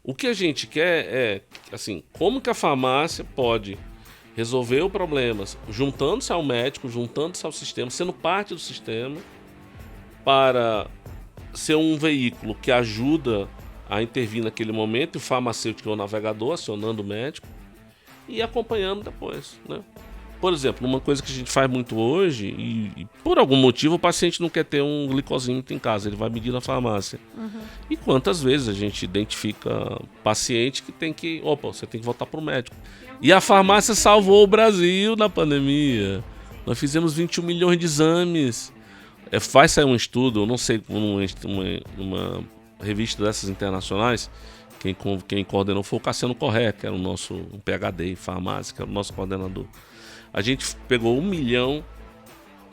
O que a gente quer é, assim, como que a farmácia pode resolver o problema juntando-se ao médico, juntando-se ao sistema, sendo parte do sistema, para ser um veículo que ajuda a intervir naquele momento, o farmacêutico é o navegador, acionando o médico e acompanhando depois, né? Por exemplo, uma coisa que a gente faz muito hoje, e por algum motivo o paciente não quer ter um glicosímetro em casa, ele vai medir na farmácia. E quantas vezes a gente identifica paciente que tem que... Opa, você tem que voltar para o médico. E a farmácia salvou o Brasil na pandemia. Nós fizemos 21 milhões de exames. Vai sair um estudo, eu não sei, numa revista dessas internacionais, quem coordenou foi o Cassiano Corrêa, que era o nosso PhD em farmácia, que era o nosso coordenador. A gente pegou 1 milhão,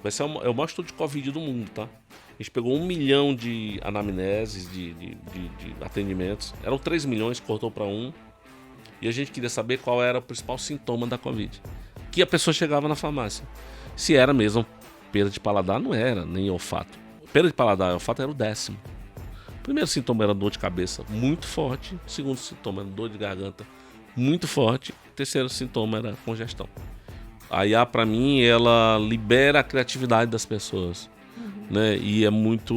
é o maior estudo de Covid do mundo, tá? A gente pegou 1 milhão de anamneses, de atendimentos. Eram 3 milhões, cortou para 1. E a gente queria saber qual era o principal sintoma da Covid. Que a pessoa chegava na farmácia. Se era mesmo perda de paladar, não era, nem olfato. Perda de paladar e olfato era o 10º. O primeiro sintoma era dor de cabeça muito forte. O segundo sintoma era dor de garganta muito forte. O terceiro sintoma era congestão. A IA, para mim, ela libera a criatividade das pessoas. Né? E é muito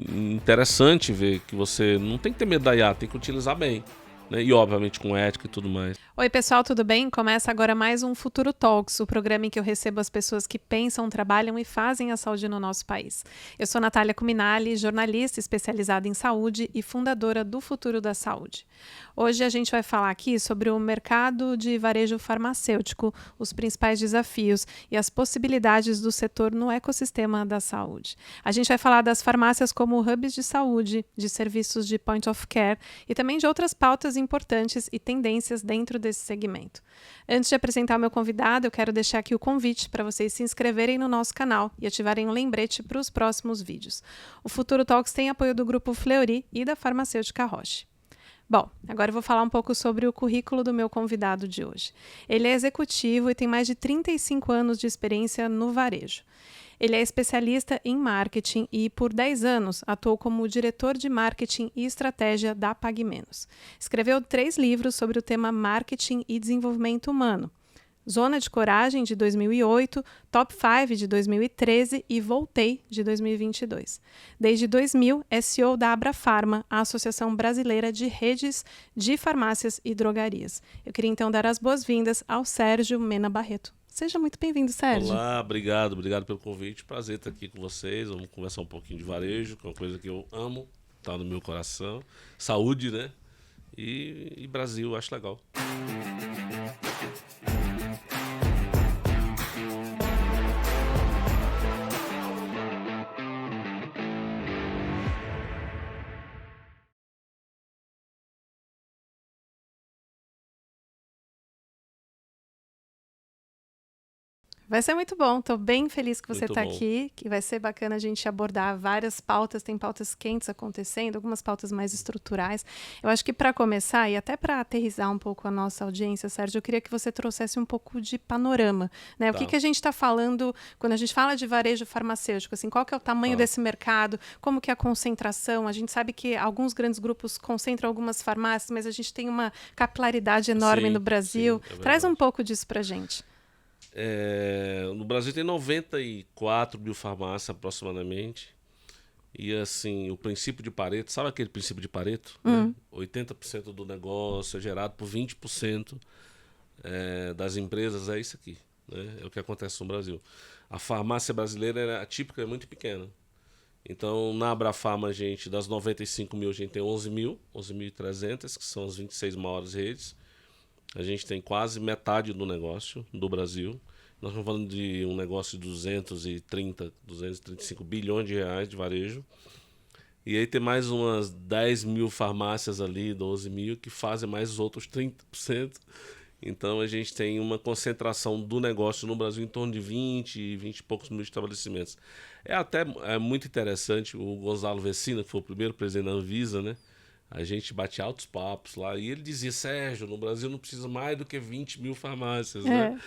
interessante ver que você não tem que ter medo da IA, tem que utilizar bem. Né? E, obviamente, com ética e tudo mais. Oi, pessoal, tudo bem? Começa agora mais um Futuro Talks, o programa em que eu recebo as pessoas que pensam, trabalham e fazem a saúde no nosso país. Eu sou Natália Cuminali, jornalista especializada em saúde e fundadora do Futuro da Saúde. Hoje a gente vai falar aqui sobre o mercado de varejo farmacêutico, os principais desafios e as possibilidades do setor no ecossistema da saúde. A gente vai falar das farmácias como hubs de saúde, de serviços de point of care e também de outras pautas importantes e tendências dentro desse segmento. Antes de apresentar o meu convidado, eu quero deixar aqui o convite para vocês se inscreverem no nosso canal e ativarem o lembrete para os próximos vídeos. O Futuro Talks tem apoio do Grupo Fleury e da Farmacêutica Roche. Bom, agora eu vou falar um pouco sobre o currículo do meu convidado de hoje. Ele é executivo e tem mais de 35 anos de experiência no varejo. Ele é especialista em marketing e, por 10 anos, atuou como diretor de marketing e estratégia da PagMenos. Escreveu 3 livros sobre o tema marketing e desenvolvimento humano. Zona de Coragem, de 2008, Top 5, de 2013 e Voltei, de 2022. Desde 2000, é CEO da Abrafarma, a Associação Brasileira de Redes de Farmácias e Drogarias. Eu queria então dar as boas-vindas ao Sérgio Mena Barreto. Seja muito bem-vindo, Sérgio. Olá, obrigado pelo convite. Prazer estar aqui com vocês. Vamos conversar um pouquinho de varejo, que é uma coisa que eu amo, está no meu coração. Saúde, né? E Brasil, acho legal. Vai ser muito bom, estou bem feliz que você está Muito bom. aqui, que vai ser bacana a gente abordar várias pautas, tem pautas quentes acontecendo, algumas pautas mais estruturais. Eu acho que para começar, e até para aterrissar um pouco a nossa audiência, Sérgio, eu queria que você trouxesse um pouco de panorama, né? O Tá. que a gente está falando quando a gente fala de varejo farmacêutico, assim, qual que é o tamanho desse mercado, como que é a concentração? A gente sabe que alguns grandes grupos concentram algumas farmácias, mas a gente tem uma capilaridade enorme no Brasil. Sim, é Traz um verdade. pouco disso para a gente. No Brasil tem 94 mil farmácias aproximadamente. E assim, o princípio de Pareto, sabe aquele princípio de Pareto? Né? 80% do negócio é gerado por 20% das empresas, é isso aqui. Né? É o que acontece no Brasil. A farmácia brasileira, a típica, é muito pequena. Então, na Abrafarma, das 95 mil, a gente tem 11.300, que são as 26 maiores redes. A gente tem quase metade do negócio do Brasil. Nós estamos falando de um negócio de 235 bilhões de reais de varejo. E aí tem mais umas 10 mil farmácias ali, 12 mil, que fazem mais os outros 30%. Então a gente tem uma concentração do negócio no Brasil em torno de 20 e poucos mil estabelecimentos. É muito interessante, o Gonzalo Vecina, que foi o primeiro presidente da Anvisa, né? A gente bate altos papos lá e ele dizia, Sérgio, no Brasil não precisa mais do que 20 mil farmácias, né?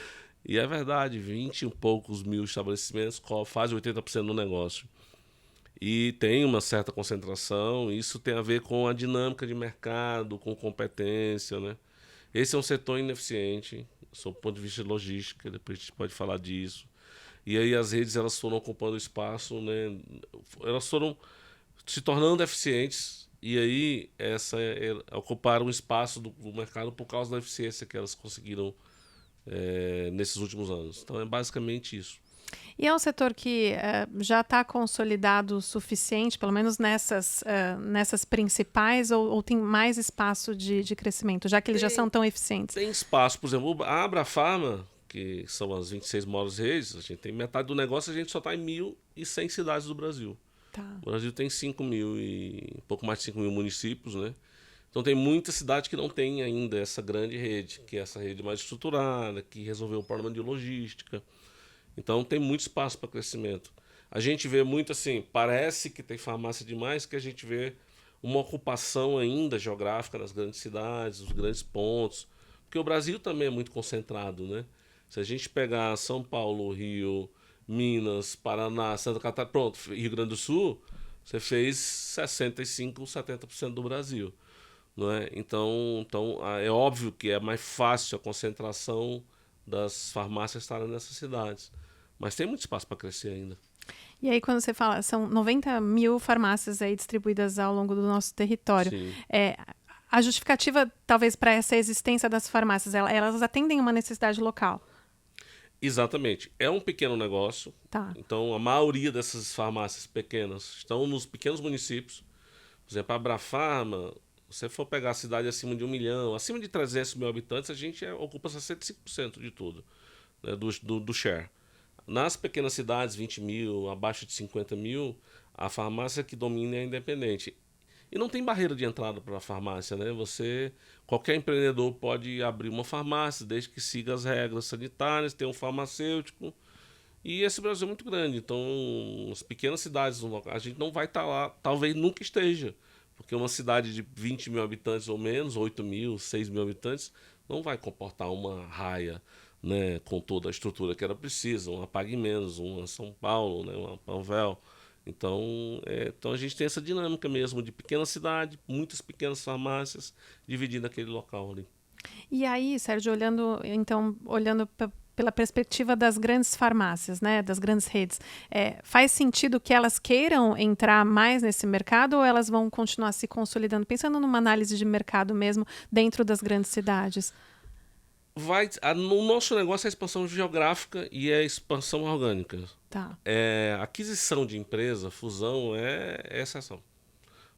E é verdade, 20 e poucos mil estabelecimentos fazem 80% do negócio. e tem uma certa concentração. Isso tem a ver com a dinâmica de mercado, com competência, né? Esse é um setor ineficiente, sob o ponto de vista de logística, depois a gente pode falar disso. E aí as redes elas foram ocupando espaço, né? Elas foram se tornando eficientes e aí ocuparam o espaço do mercado por causa da eficiência que elas conseguiram nesses últimos anos. Então é basicamente isso. E é um setor que já está consolidado o suficiente, pelo menos nessas principais, ou tem mais espaço de crescimento, já que eles já são tão eficientes? Tem espaço, por exemplo, a Abrafarma, que são as 26 maiores redes, a gente tem metade do negócio, a gente só está em 1.100 cidades do Brasil. Tá. O Brasil tem pouco mais de 5 mil municípios, né? Então tem muita cidade que não tem ainda essa grande rede, que é essa rede mais estruturada, que resolveu o problema de logística. Então tem muito espaço para crescimento. A gente vê muito assim, parece que tem farmácia demais, que a gente vê uma ocupação ainda geográfica nas grandes cidades, nos grandes pontos, porque o Brasil também é muito concentrado, né? Se a gente pegar São Paulo, Rio, Minas, Paraná, Santa Catarina, pronto, Rio Grande do Sul, você fez 65, 70% do Brasil, não é? Então é óbvio que é mais fácil a concentração das farmácias estarem nessas cidades. Mas tem muito espaço para crescer ainda. E aí, quando você fala, são 90 mil farmácias aí distribuídas ao longo do nosso território. Sim. A justificativa, talvez, para essa existência das farmácias, elas atendem uma necessidade local. Exatamente. É um pequeno negócio. Tá. Então, a maioria dessas farmácias pequenas estão nos pequenos municípios. Por exemplo, a Abrafarma, se você for pegar a cidade acima de 1 milhão, acima de 300 mil habitantes, a gente ocupa 65% de tudo, né, do share. Nas pequenas cidades, 20 mil, abaixo de 50 mil, a farmácia que domina é a independente. E não tem barreira de entrada para a farmácia, né? Qualquer empreendedor pode abrir uma farmácia, desde que siga as regras sanitárias, tem um farmacêutico. E esse Brasil é muito grande, então as pequenas cidades, a gente não vai estar lá, talvez nunca esteja. Porque uma cidade de 20 mil habitantes ou menos, 8 mil, 6 mil habitantes, não vai comportar uma raia, né, com toda a estrutura que era precisa, uma Pague Menos, uma São Paulo, né, uma Panvel. Então a gente tem essa dinâmica mesmo de pequena cidade, muitas pequenas farmácias dividindo aquele local ali. E aí, Sérgio, olhando pela perspectiva das grandes farmácias, né, das grandes redes, faz sentido que elas queiram entrar mais nesse mercado ou elas vão continuar se consolidando? Pensando numa análise de mercado mesmo dentro das grandes cidades. No nosso negócio é a expansão geográfica e a expansão orgânica. Tá. Aquisição de empresa, fusão é exceção.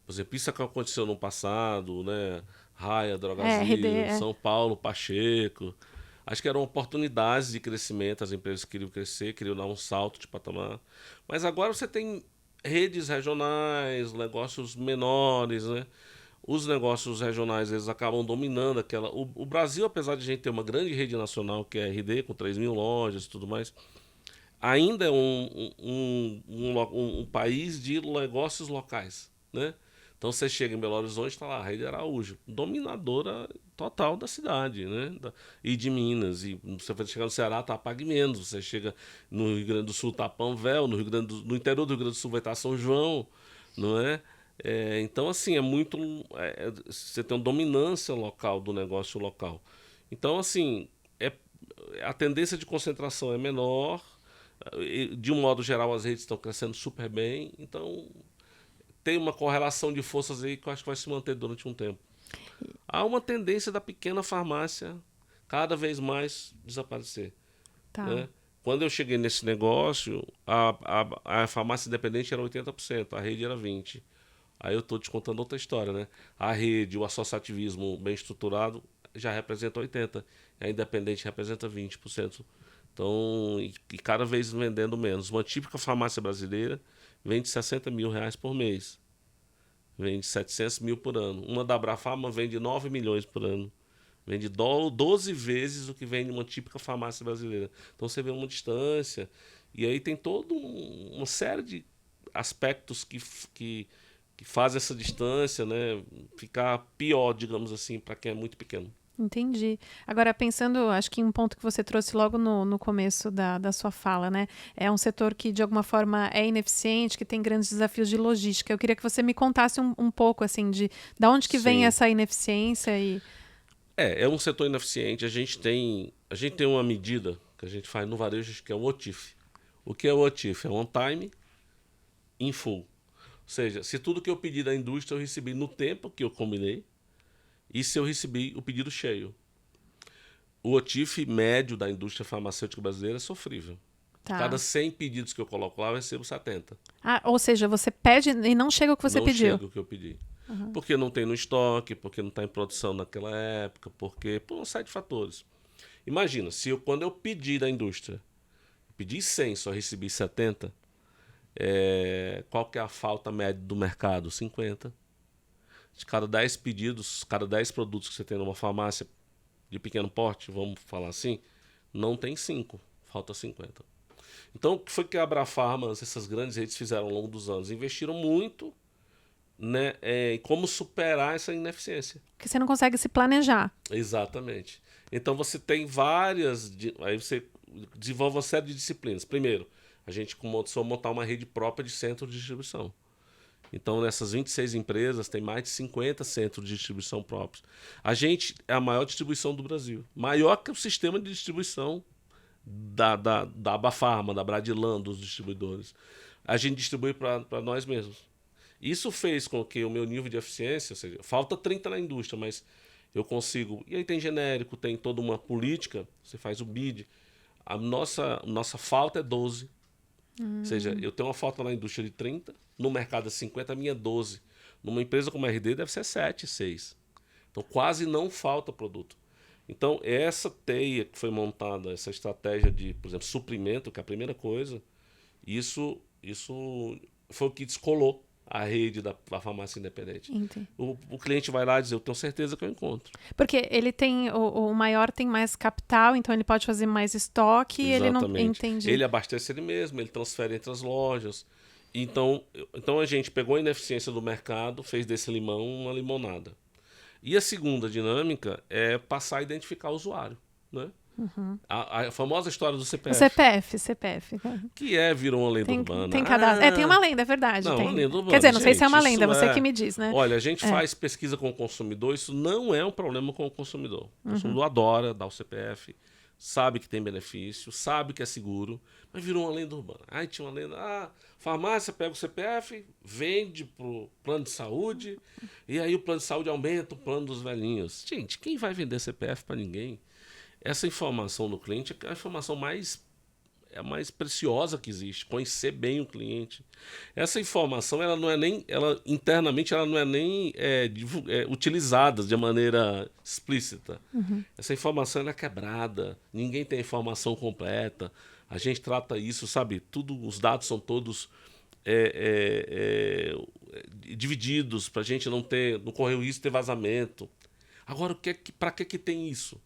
Por exemplo, isso que aconteceu no passado, né? Raia, Drogasil, São Paulo, Pacheco. Acho que eram oportunidades de crescimento, as empresas queriam crescer, queriam dar um salto de patamar. Mas agora você tem redes regionais, negócios menores, né? Os negócios regionais, eles acabam dominando aquela... O Brasil, apesar de a gente ter uma grande rede nacional, que é a RD, com 3 mil lojas e tudo mais, ainda é um país de negócios locais, né? Então você chega em Belo Horizonte, está lá a Rede Araújo, dominadora total da cidade, né? E de Minas. E você vai chegar no Ceará, tá a Pague Menos. Você chega no Rio Grande do Sul, tá a Panvel. No interior do Rio Grande do Sul vai estar São João, não é? Então, assim, você tem uma dominância local do negócio local. Então, assim, a tendência de concentração é menor. De um modo geral, as redes estão crescendo super bem. Então, tem uma correlação de forças aí que eu acho que vai se manter durante um tempo. Há uma tendência da pequena farmácia cada vez mais desaparecer. Tá. Né? Quando eu cheguei nesse negócio, a farmácia independente era 80%, a rede era 20%. Aí eu estou te contando outra história, né? A rede, o associativismo bem estruturado já representa 80%, a independente representa 20%. Então, e cada vez vendendo menos. Uma típica farmácia brasileira vende 60 mil reais por mês. Vende 700 mil por ano. Uma da Abrafarma vende 9 milhões por ano. Vende 12 vezes o que vende uma típica farmácia brasileira. Então você vê uma distância. E aí tem toda uma série de aspectos que fazem essa distância, né, ficar pior, digamos assim, para quem é muito pequeno. Entendi. Agora, pensando, acho que em um ponto que você trouxe logo no começo da sua fala, né? É um setor que, de alguma forma, é ineficiente, que tem grandes desafios de logística. Eu queria que você me contasse um pouco, assim, da onde que vem Sim. essa ineficiência e... É um setor ineficiente. A gente tem uma medida que a gente faz no varejo que é o OTIF. O que é o OTIF? É on time, in full. Ou seja, se tudo que eu pedi da indústria eu recebi no tempo que eu combinei e se eu recebi o pedido cheio. O OTIF médio da indústria farmacêutica brasileira é sofrível. De cada Tá. 100 pedidos que eu coloco lá, eu recebo 70. Ah, ou seja, você pede e não chega o que você Não pediu. chega o que eu pedi. Porque não tem no estoque, porque não está em produção naquela época, por uma série de fatores. Imagina, quando eu pedi da indústria, eu pedi 100, só recebi 70, qual que é a falta média do mercado? 50. De cada 10 pedidos, cada 10 produtos que você tem numa farmácia de pequeno porte, vamos falar assim, não tem 5, falta 50. Então, o que foi que a Abrafarmas, essas grandes redes fizeram ao longo dos anos? Investiram muito, né, em como superar essa ineficiência. Porque você não consegue se planejar. Exatamente. Então você tem aí você desenvolve uma série de disciplinas. Primeiro, a gente começou a montar uma rede própria de centros de distribuição. Então, nessas 26 empresas, tem mais de 50 centros de distribuição próprios. A gente é a maior distribuição do Brasil. Maior que o sistema de distribuição da Abafarma, da Bradilan, dos distribuidores. A gente distribui para nós mesmos. Isso fez com que o meu nível de eficiência, ou seja, falta 30 na indústria, mas eu consigo. E aí tem genérico, tem toda uma política, você faz o bid. A nossa falta é 12. Ou seja, eu tenho uma falta na indústria de 30, no mercado é 50, a minha é 12. Numa empresa como a RD deve ser 7, 6. Então quase não falta produto. Então essa teia que foi montada, essa estratégia de, por exemplo, suprimento, que é a primeira coisa, isso foi o que descolou a rede da farmácia independente. Entendi. O cliente vai lá e diz, eu tenho certeza que eu encontro. Porque ele tem, o maior tem mais capital, então ele pode fazer mais estoque e ele não... Exatamente. Entendi. Ele abastece ele mesmo, ele transfere entre as lojas. Então a gente pegou a ineficiência do mercado, fez desse limão uma limonada. E a segunda dinâmica é passar a identificar o usuário, né? A famosa história do O CPF. CPF. Que virou uma lenda urbana. Tem cadastro. Tem uma lenda, é verdade. Não, tem. uma lenda urbana. Quer dizer, não sei Gente, se é uma isso lenda, você que me diz, né? Olha, a gente faz pesquisa com o consumidor, isso não é um problema com o consumidor. O consumidor adora dar o CPF, sabe que tem benefício, sabe que é seguro, mas virou uma lenda urbana. Aí tinha uma lenda, farmácia pega o CPF, vende pro plano de saúde, e aí o plano de saúde aumenta o plano dos velhinhos. Gente, quem vai vender CPF para ninguém? Essa informação do cliente é a informação mais preciosa que existe, conhecer bem o cliente. Essa informação, internamente, ela não é nem utilizada de maneira explícita. Essa informação ela é quebrada, ninguém tem a informação completa. A gente trata isso, sabe? Os dados são todos divididos para a gente não correr o risco de ter vazamento. Agora, para que tem isso?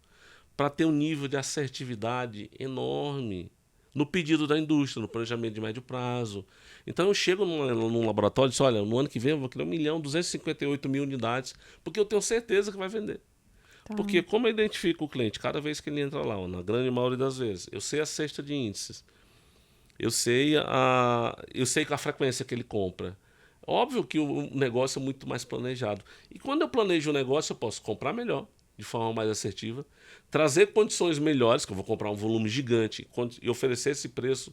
Para ter um nível de assertividade enorme no pedido da indústria, no planejamento de médio prazo. Então eu chego num laboratório e digo, olha, no ano que vem eu vou criar 1.258.000 unidades, porque eu tenho certeza que vai vender. Tá. Porque como eu identifico o cliente cada vez que ele entra lá, na grande maioria das vezes, eu sei a cesta de índices, eu sei a frequência que ele compra. Óbvio que o negócio é muito mais planejado. E quando eu planejo o negócio, eu posso comprar melhor, de forma mais assertiva, trazer condições melhores, que eu vou comprar um volume gigante e oferecer esse preço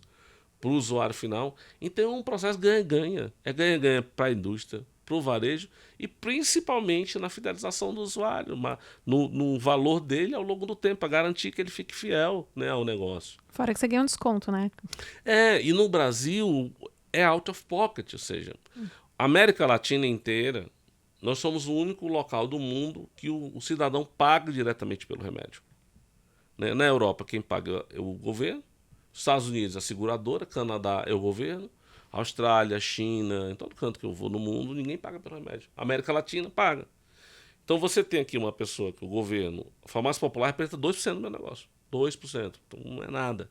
para o usuário final. Então é um processo ganha-ganha. É ganha-ganha para a indústria, para o varejo e principalmente na fidelização do usuário, no valor dele ao longo do tempo, para garantir que ele fique fiel, né, ao negócio. Fora que você ganha um desconto, né? E no Brasil é out of pocket, ou seja, a América Latina inteira, nós somos o único local do mundo que o cidadão paga diretamente pelo remédio. Né? Na Europa, quem paga é o governo, Estados Unidos, a seguradora, Canadá é o governo, Austrália, China, em todo canto que eu vou no mundo, ninguém paga pelo remédio. A América Latina paga. Então você tem aqui uma pessoa que o governo, a farmácia popular representa 2% do meu negócio. 2%. Então não é nada.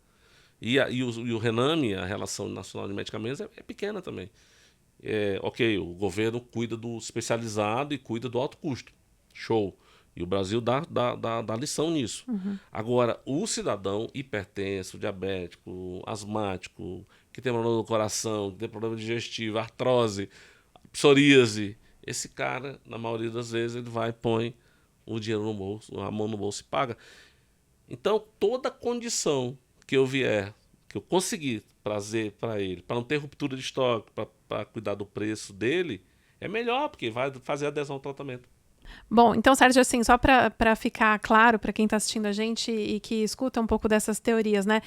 E o Rename, a Relação Nacional de Medicamentos, é pequena também. Ok, o governo cuida do especializado e cuida do alto custo. Show. E o Brasil dá lição nisso. Agora, o cidadão hipertenso, diabético, asmático, que tem problema do coração, que tem problema digestivo, artrose, psoríase, esse cara, na maioria das vezes, ele vai e põe o dinheiro no bolso, a mão no bolso e paga. Então, toda condição que eu vier, que eu conseguir trazer para ele, para não ter ruptura de estoque, para cuidar do preço dele, é melhor, porque vai fazer adesão ao tratamento. Bom, então, Sérgio, assim, só para ficar claro para quem está assistindo a gente e que escuta um pouco dessas teorias, né?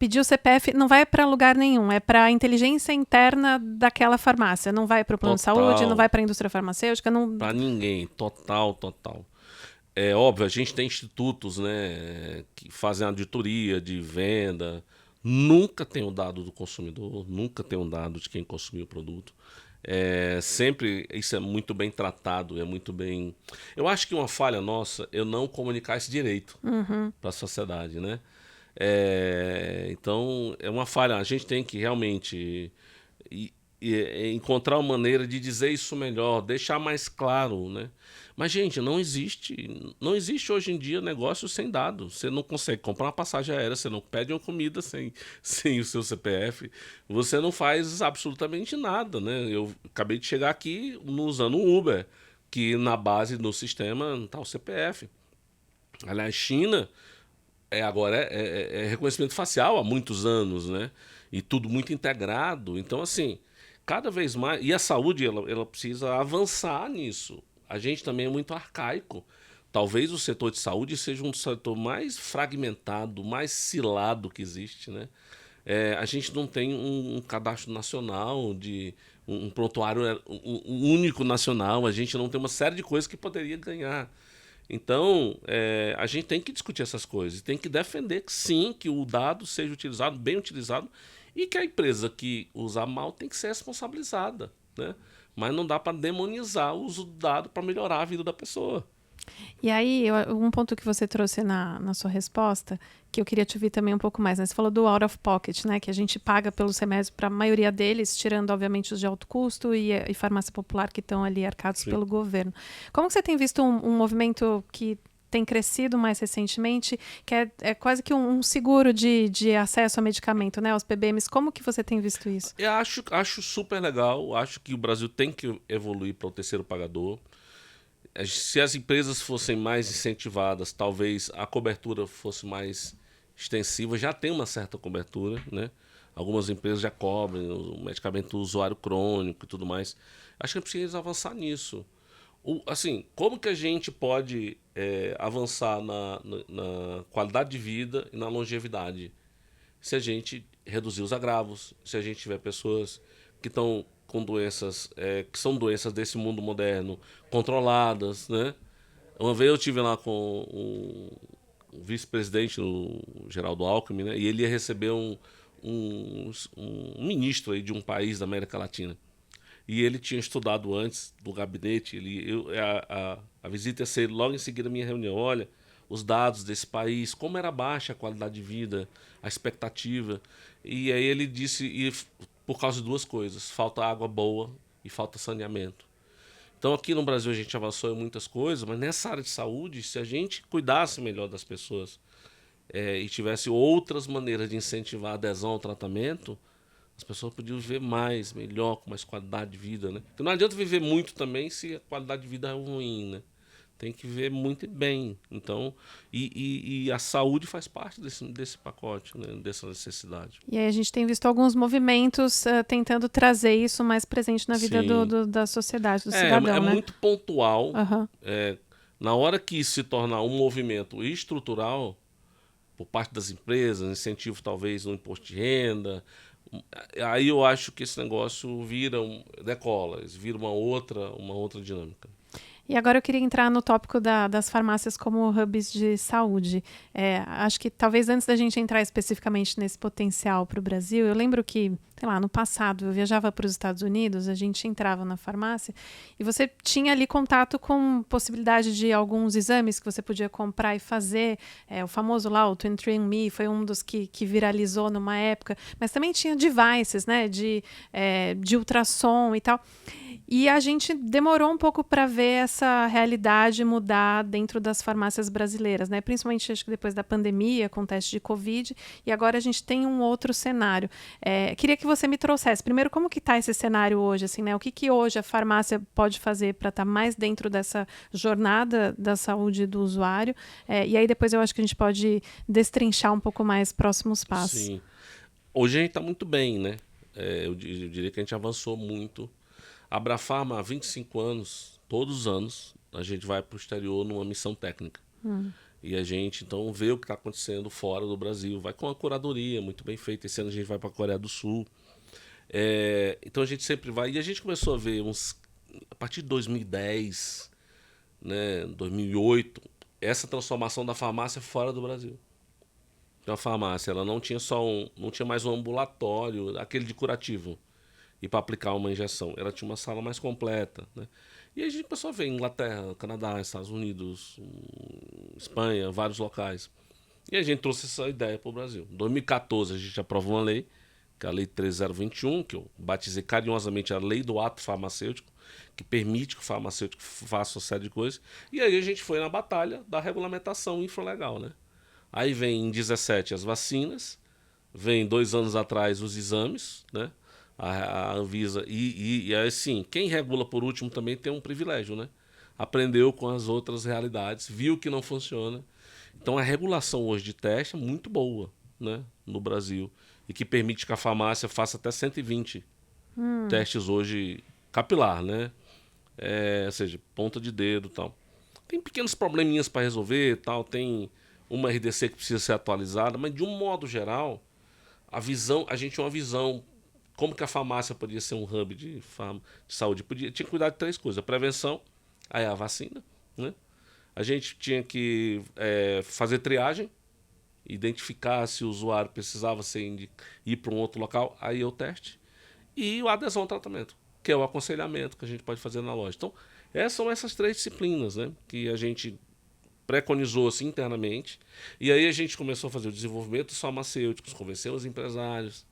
Pedir o CPF não vai para lugar nenhum, é para a inteligência interna daquela farmácia, não vai para o plano de saúde, não vai para a indústria farmacêutica, não... Para ninguém, total. É óbvio, a gente tem institutos, né, que fazem auditoria de venda, nunca tem o dado do consumidor, nunca tem o dado de quem consumiu o produto. Sempre isso é muito bem tratado, é muito bem... Eu acho que uma falha nossa é eu não comunicar esse direito para a sociedade, né? Então, é uma falha. A gente tem que realmente encontrar uma maneira de dizer isso melhor, deixar mais claro, né? Mas, gente, não existe hoje em dia negócio sem dados. Você não consegue comprar uma passagem aérea, você não pede uma comida sem o seu CPF, você não faz absolutamente nada, né? Eu acabei de chegar aqui usando um Uber, que na base do sistema está o CPF. Aliás, China agora é reconhecimento facial há muitos anos, né? E tudo muito integrado. Então, assim, cada vez mais... E a saúde, ela precisa avançar nisso. A gente também é muito arcaico. Talvez o setor de saúde seja um setor mais fragmentado, mais cilado que existe, né? A gente não tem um cadastro nacional, um prontuário único nacional. A gente não tem uma série de coisas que poderia ganhar. Então, a gente tem que discutir essas coisas. Tem que defender que sim, que o dado seja utilizado, bem utilizado, e que a empresa que usar mal tem que ser responsabilizada, né? Mas não dá para demonizar o uso do dado para melhorar a vida da pessoa. E aí, um ponto que você trouxe na sua resposta, que eu queria te ouvir também um pouco mais, né? Você falou do out of pocket, né? Que a gente paga pelos remédios para a maioria deles, tirando, obviamente, os de alto custo e farmácia popular que estão ali arcados pelo governo. Como que você tem visto um movimento que tem crescido mais recentemente, que é quase que um seguro de acesso a medicamento, né? Aos PBMs. Como que você tem visto isso? Eu acho super legal. Acho que o Brasil tem que evoluir para o terceiro pagador. Se as empresas fossem mais incentivadas, talvez a cobertura fosse mais extensiva. Já tem uma certa cobertura, né? Algumas empresas já cobrem o medicamento do usuário crônico e tudo mais. Acho que é preciso avançar nisso. Assim, como que a gente pode avançar na qualidade de vida e na longevidade? Se a gente reduzir os agravos, se a gente tiver pessoas que estão com doenças, que são doenças desse mundo moderno, controladas, né? Uma vez eu estive lá com o vice-presidente, o Geraldo Alckmin, né? E ele ia receber um ministro aí de um país da América Latina. E ele tinha estudado antes do gabinete, a visita ia ser logo em seguida a minha reunião. Olha, os dados desse país, como era baixa a qualidade de vida, a expectativa. E aí ele disse, por causa de duas coisas, falta água boa e falta saneamento. Então aqui no Brasil a gente avançou em muitas coisas, mas nessa área de saúde, se a gente cuidasse melhor das pessoas e tivesse outras maneiras de incentivar a adesão ao tratamento, as pessoas podiam viver mais, melhor, com mais qualidade de vida, né? Porque não adianta viver muito também se a qualidade de vida é ruim, né? Tem que viver muito bem. Então, e a saúde faz parte desse pacote, né? Dessa necessidade. E aí a gente tem visto alguns movimentos tentando trazer isso mais presente na vida da sociedade, do cidadão, né? É muito pontual. Na hora que isso se tornar um movimento estrutural, por parte das empresas, incentivo talvez no imposto de renda, aí eu acho que esse negócio decola, vira uma outra dinâmica. E agora eu queria entrar no tópico das farmácias como hubs de saúde. Acho que talvez antes da gente entrar especificamente nesse potencial para o Brasil, eu lembro que sei lá, no passado, eu viajava para os Estados Unidos, a gente entrava na farmácia e você tinha ali contato com possibilidade de alguns exames que você podia comprar e fazer. O famoso lá, o 23andMe, foi um dos que viralizou numa época, mas também tinha devices, né, de ultrassom e tal. E a gente demorou um pouco para ver essa realidade mudar dentro das farmácias brasileiras, né? Principalmente acho que depois da pandemia, com o teste de Covid, e agora a gente tem um outro cenário. Queria que você me trouxesse, primeiro, como que está esse cenário hoje, assim, né? O que hoje a farmácia pode fazer para estar mais dentro dessa jornada da saúde do usuário? E aí depois eu acho que a gente pode destrinchar um pouco mais próximos passos. Sim. Hoje a gente está muito bem, né? Eu diria que a gente avançou muito. A Abrafarma, há 25 anos, todos os anos, a gente vai para o exterior numa missão técnica. E a gente, então, vê o que está acontecendo fora do Brasil. Vai com uma curadoria muito bem feita. Esse ano a gente vai para a Coreia do Sul. Então a gente sempre vai. E a gente começou a ver a partir de 2010, né, 2008, essa transformação da farmácia fora do Brasil. Então a farmácia, ela não tinha não tinha mais um ambulatório, aquele de curativo, e para aplicar uma injeção. Ela tinha uma sala mais completa, né? E aí a gente começou a ver Inglaterra, Canadá, Estados Unidos, Espanha, vários locais. E a gente trouxe essa ideia para o Brasil. Em 2014 a gente aprovou uma lei, que é a Lei 13021, que eu batizei carinhosamente a Lei do Ato Farmacêutico, que permite que o farmacêutico faça uma série de coisas. E aí a gente foi na batalha da regulamentação infralegal, né? Aí vem em 17 as vacinas, vem 2 anos atrás os exames, né? A Anvisa, e assim, quem regula por último também tem um privilégio, né? Aprendeu com as outras realidades, viu que não funciona. Então a regulação hoje de teste é muito boa, né, no Brasil, e que permite que a farmácia faça até 120 testes hoje capilar, né? Ou seja, ponta de dedo e tal. Tem pequenos probleminhas para resolver, tal, tem uma RDC que precisa ser atualizada, mas de um modo geral, a gente tinha uma visão. Como que a farmácia podia ser um hub de saúde? Tinha que cuidar de 3 coisas. A prevenção, aí a vacina, né? A gente tinha que fazer triagem, identificar se o usuário precisava ir para um outro local, aí é o teste. E a adesão ao tratamento, que é o aconselhamento que a gente pode fazer na loja. Então, são essas 3 disciplinas, né, que a gente preconizou assim, internamente. E aí a gente começou a fazer o desenvolvimento dos farmacêuticos, convencer os empresários.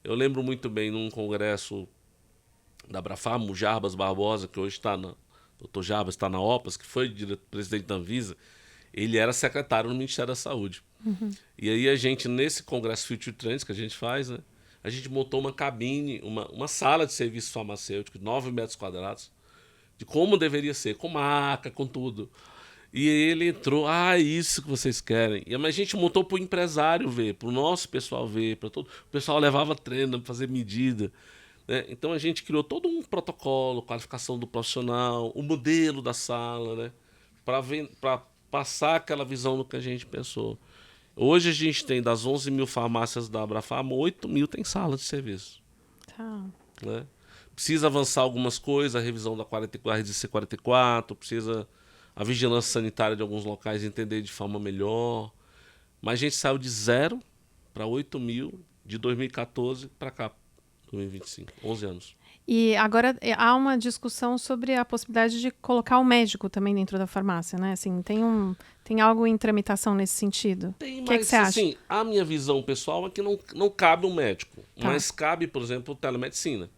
Eu lembro muito bem num congresso da Abrafarma, o Jarbas Barbosa, que hoje está Dr. Jarbas está na OPAS, que foi presidente da Anvisa, ele era secretário no Ministério da Saúde. E aí a gente, nesse congresso Future Trends que a gente faz, né, a gente montou uma cabine, uma sala de serviço farmacêutico, 9 metros quadrados, de como deveria ser, com maca, com tudo. E ele entrou, isso que vocês querem. Mas a gente montou para o empresário ver, para o nosso pessoal ver, para todo. O pessoal levava treino para fazer medida, né? Então a gente criou todo um protocolo, qualificação do profissional, o modelo da sala, né? Para passar aquela visão do que a gente pensou. Hoje a gente tem, das 11 mil farmácias da Abrafarma, 8 mil tem sala de serviço. Tá. Né? Precisa avançar algumas coisas, a revisão da RDC 44, precisa a vigilância sanitária de alguns locais entender de forma melhor. Mas a gente saiu de 0 para 8 mil de 2014 para cá, 2025, 11 anos. E agora há uma discussão sobre a possibilidade de colocar o médico também dentro da farmácia, né? Assim, tem algo em tramitação nesse sentido? Tem, mas que você acha? Assim, a minha visão pessoal é que não cabe um médico, Tá. Mas cabe, por exemplo, telemedicina,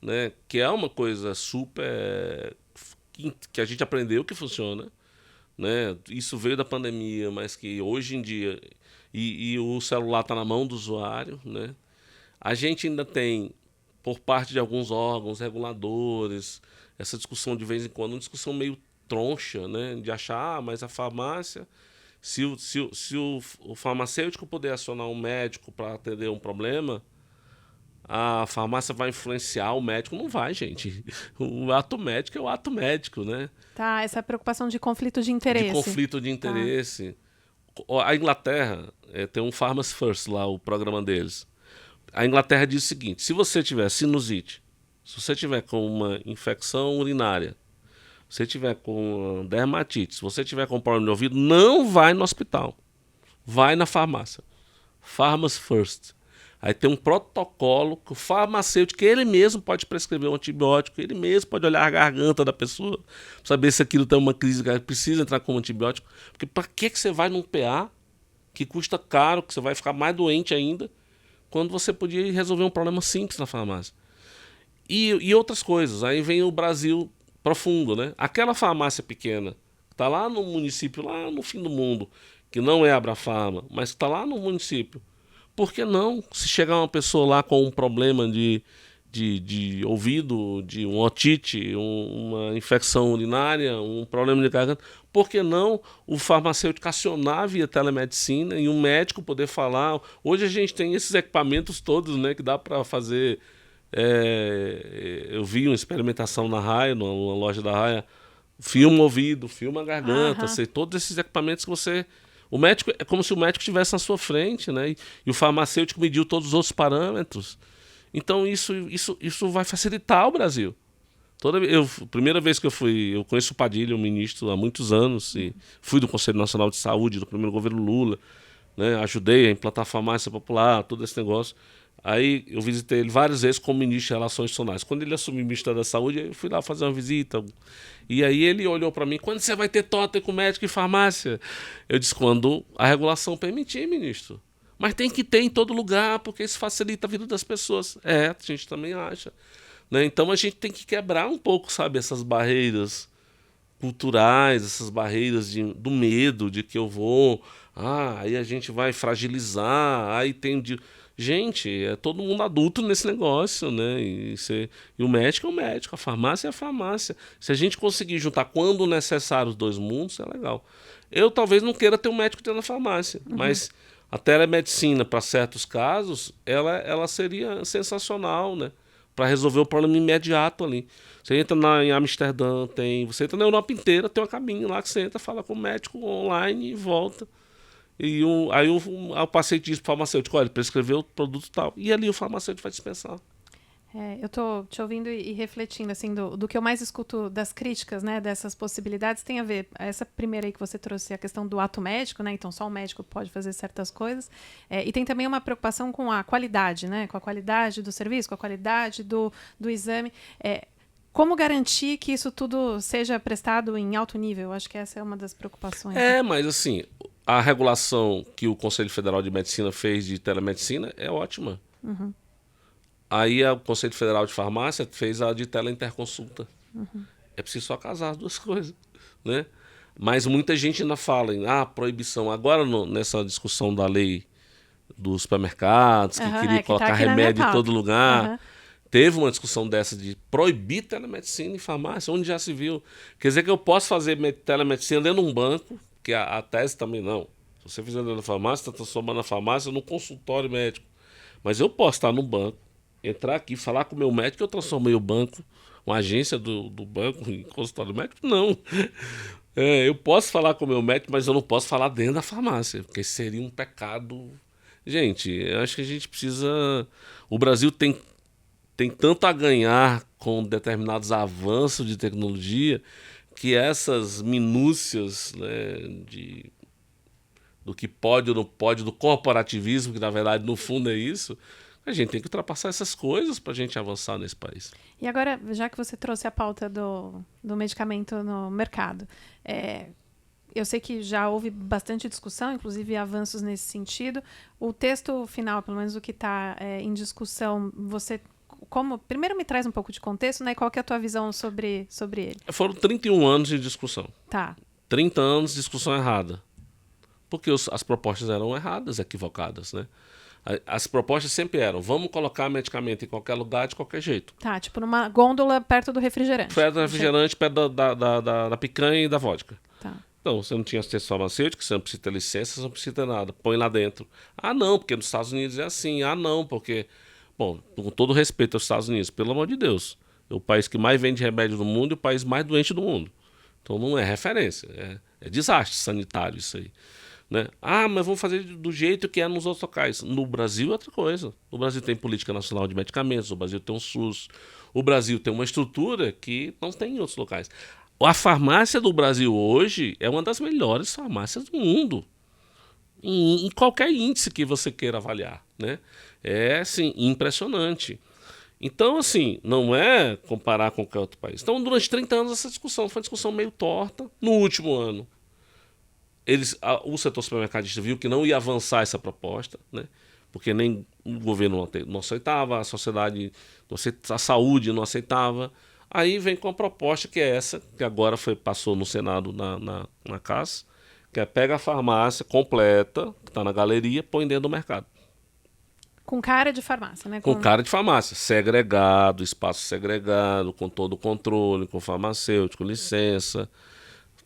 né? Que é uma coisa super que a gente aprendeu que funciona, né? Isso veio da pandemia, mas que hoje em dia e o celular está na mão do usuário, né? A gente ainda tem, por parte de alguns órgãos reguladores, essa discussão de vez em quando, uma discussão meio troncha, né? De achar, mas a farmácia, se o farmacêutico puder acionar um médico para atender um problema, a farmácia vai influenciar o médico? Não vai, gente. O ato médico é o ato médico, né? Tá, essa preocupação de conflito de interesse. De conflito de interesse. Tá. A Inglaterra tem um Pharmacy First lá, o programa deles. A Inglaterra diz o seguinte: se você tiver sinusite, se você tiver com uma infecção urinária, se você tiver com dermatite, se você tiver com problema de ouvido, não vai no hospital. Vai na farmácia. Pharmacy First. Aí tem um protocolo que o farmacêutico, ele mesmo pode prescrever um antibiótico, ele mesmo pode olhar a garganta da pessoa, saber se aquilo tem uma crise que precisa entrar com um antibiótico. Porque para que você vai num PA que custa caro, que você vai ficar mais doente ainda, quando você podia resolver um problema simples na farmácia? E outras coisas. Aí vem o Brasil profundo, né? Aquela farmácia pequena, que está lá no município, lá no fim do mundo, que não é Abrafarma, mas que está lá no município. Por que não? Se chegar uma pessoa lá com um problema de ouvido, de um otite, uma infecção urinária, um problema de garganta, por que não o farmacêutico acionar via telemedicina e um médico poder falar? Hoje a gente tem esses equipamentos todos, né, que dá para fazer. Eu vi uma experimentação na Raia, numa loja da Raia, filma o ouvido, filma a garganta, todos esses equipamentos que você... O médico, é como se o médico estivesse na sua frente, né? E o farmacêutico mediu todos os outros parâmetros. Então isso vai facilitar o Brasil. Primeira vez que eu conheço o Padilha, o ministro, há muitos anos, e fui do Conselho Nacional de Saúde do primeiro governo Lula, né? Ajudei a implantar a farmácia popular, todo esse negócio. Aí eu visitei ele várias vezes como ministro de Relações Institucionais. Quando ele assumiu o Ministério da Saúde, eu fui lá fazer uma visita. E aí ele olhou para mim: quando você vai ter totem com médico e farmácia? Eu disse: quando a regulação permitir, ministro. Mas tem que ter em todo lugar, porque isso facilita a vida das pessoas. A gente também acha. Né? Então a gente tem que quebrar um pouco, sabe, essas barreiras culturais, essas barreiras do medo, de que eu vou... aí a gente vai fragilizar, aí tem... Gente, é todo mundo adulto nesse negócio, né? E o médico é o médico, a farmácia é a farmácia. Se a gente conseguir juntar quando necessário os dois mundos, é legal. Eu talvez não queira ter um médico dentro da farmácia, mas a telemedicina, para certos casos, ela seria sensacional, né? Para resolver o problema imediato ali. Você entra em Amsterdã, você entra na Europa inteira, tem uma cabine lá que você entra, fala com o médico online e volta. E aí o paciente diz para o farmacêutico: olha, prescreveu o produto tal. E ali o farmacêutico vai dispensar. Eu estou te ouvindo e refletindo, assim, do que eu mais escuto das críticas, né, dessas possibilidades, tem a ver, essa primeira aí que você trouxe, a questão do ato médico, né, então só o médico pode fazer certas coisas, e tem também uma preocupação com a qualidade, né, com a qualidade do serviço, com a qualidade do exame. Como garantir que isso tudo seja prestado em alto nível? Acho que essa é uma das preocupações. Mas assim, a regulação que o Conselho Federal de Medicina fez de telemedicina é ótima. Aí o Conselho Federal de Farmácia fez a de teleinterconsulta. É preciso só casar as duas coisas, né? Mas muita gente ainda fala em proibição. Agora, nessa discussão da lei dos supermercados, que queria colocar remédio em todo lugar, teve uma discussão dessa de proibir telemedicina em farmácia, onde já se viu. Quer dizer que eu posso fazer telemedicina dentro de um banco, que a tese também não. Se você fizer dentro da farmácia, está transformando a farmácia num consultório médico. Mas eu posso estar no banco, entrar aqui, falar com o meu médico, eu transformei o banco, uma agência do banco em consultório médico? Não. Eu posso falar com o meu médico, mas eu não posso falar dentro da farmácia, porque seria um pecado. Gente, eu acho que a gente precisa... O Brasil tem tanto a ganhar com determinados avanços de tecnologia, que essas minúcias, né, do que pode ou não pode, do corporativismo, que na verdade no fundo é isso, a gente tem que ultrapassar essas coisas para a gente avançar nesse país. E agora, já que você trouxe a pauta do medicamento no mercado, eu sei que já houve bastante discussão, inclusive avanços nesse sentido. O texto final, pelo menos o que está em discussão, primeiro me traz um pouco de contexto, né? Qual que é a tua visão sobre ele? Foram 31 anos de discussão. Tá. 30 anos de discussão errada. Porque as propostas eram erradas, equivocadas, né? As propostas sempre eram: vamos colocar medicamento em qualquer lugar, de qualquer jeito. Tá, tipo numa gôndola perto do refrigerante. Perto do refrigerante, perto da picanha e da vodka. Tá. Então, você não tinha acesso farmacêutico, você não precisa ter licença, você não precisa ter nada. Põe lá dentro. Não, porque nos Estados Unidos é assim. Não, porque... Bom, com todo respeito aos Estados Unidos, pelo amor de Deus, é o país que mais vende remédio do mundo e o país mais doente do mundo. Então não é referência, é desastre sanitário isso aí. Né? Mas vamos fazer do jeito que é nos outros locais. No Brasil é outra coisa. No Brasil tem Política Nacional de Medicamentos, o Brasil tem um SUS, o Brasil tem uma estrutura que não tem em outros locais. A farmácia do Brasil hoje é uma das melhores farmácias do mundo. em qualquer índice que você queira avaliar, né? É, assim, impressionante. Então, assim, não é comparar com qualquer outro país. Então, durante 30 anos, essa discussão foi uma discussão meio torta. No último ano, o setor supermercadista viu que não ia avançar essa proposta, né? Porque nem o governo não aceitava, a sociedade, a saúde não aceitava. Aí vem com a proposta que é essa, que agora passou no Senado, na CAS, que é pega a farmácia completa, que está na galeria, põe dentro do mercado. Com cara de farmácia, né? Com cara de farmácia, segregado, espaço segregado, com todo o controle, com farmacêutico, licença.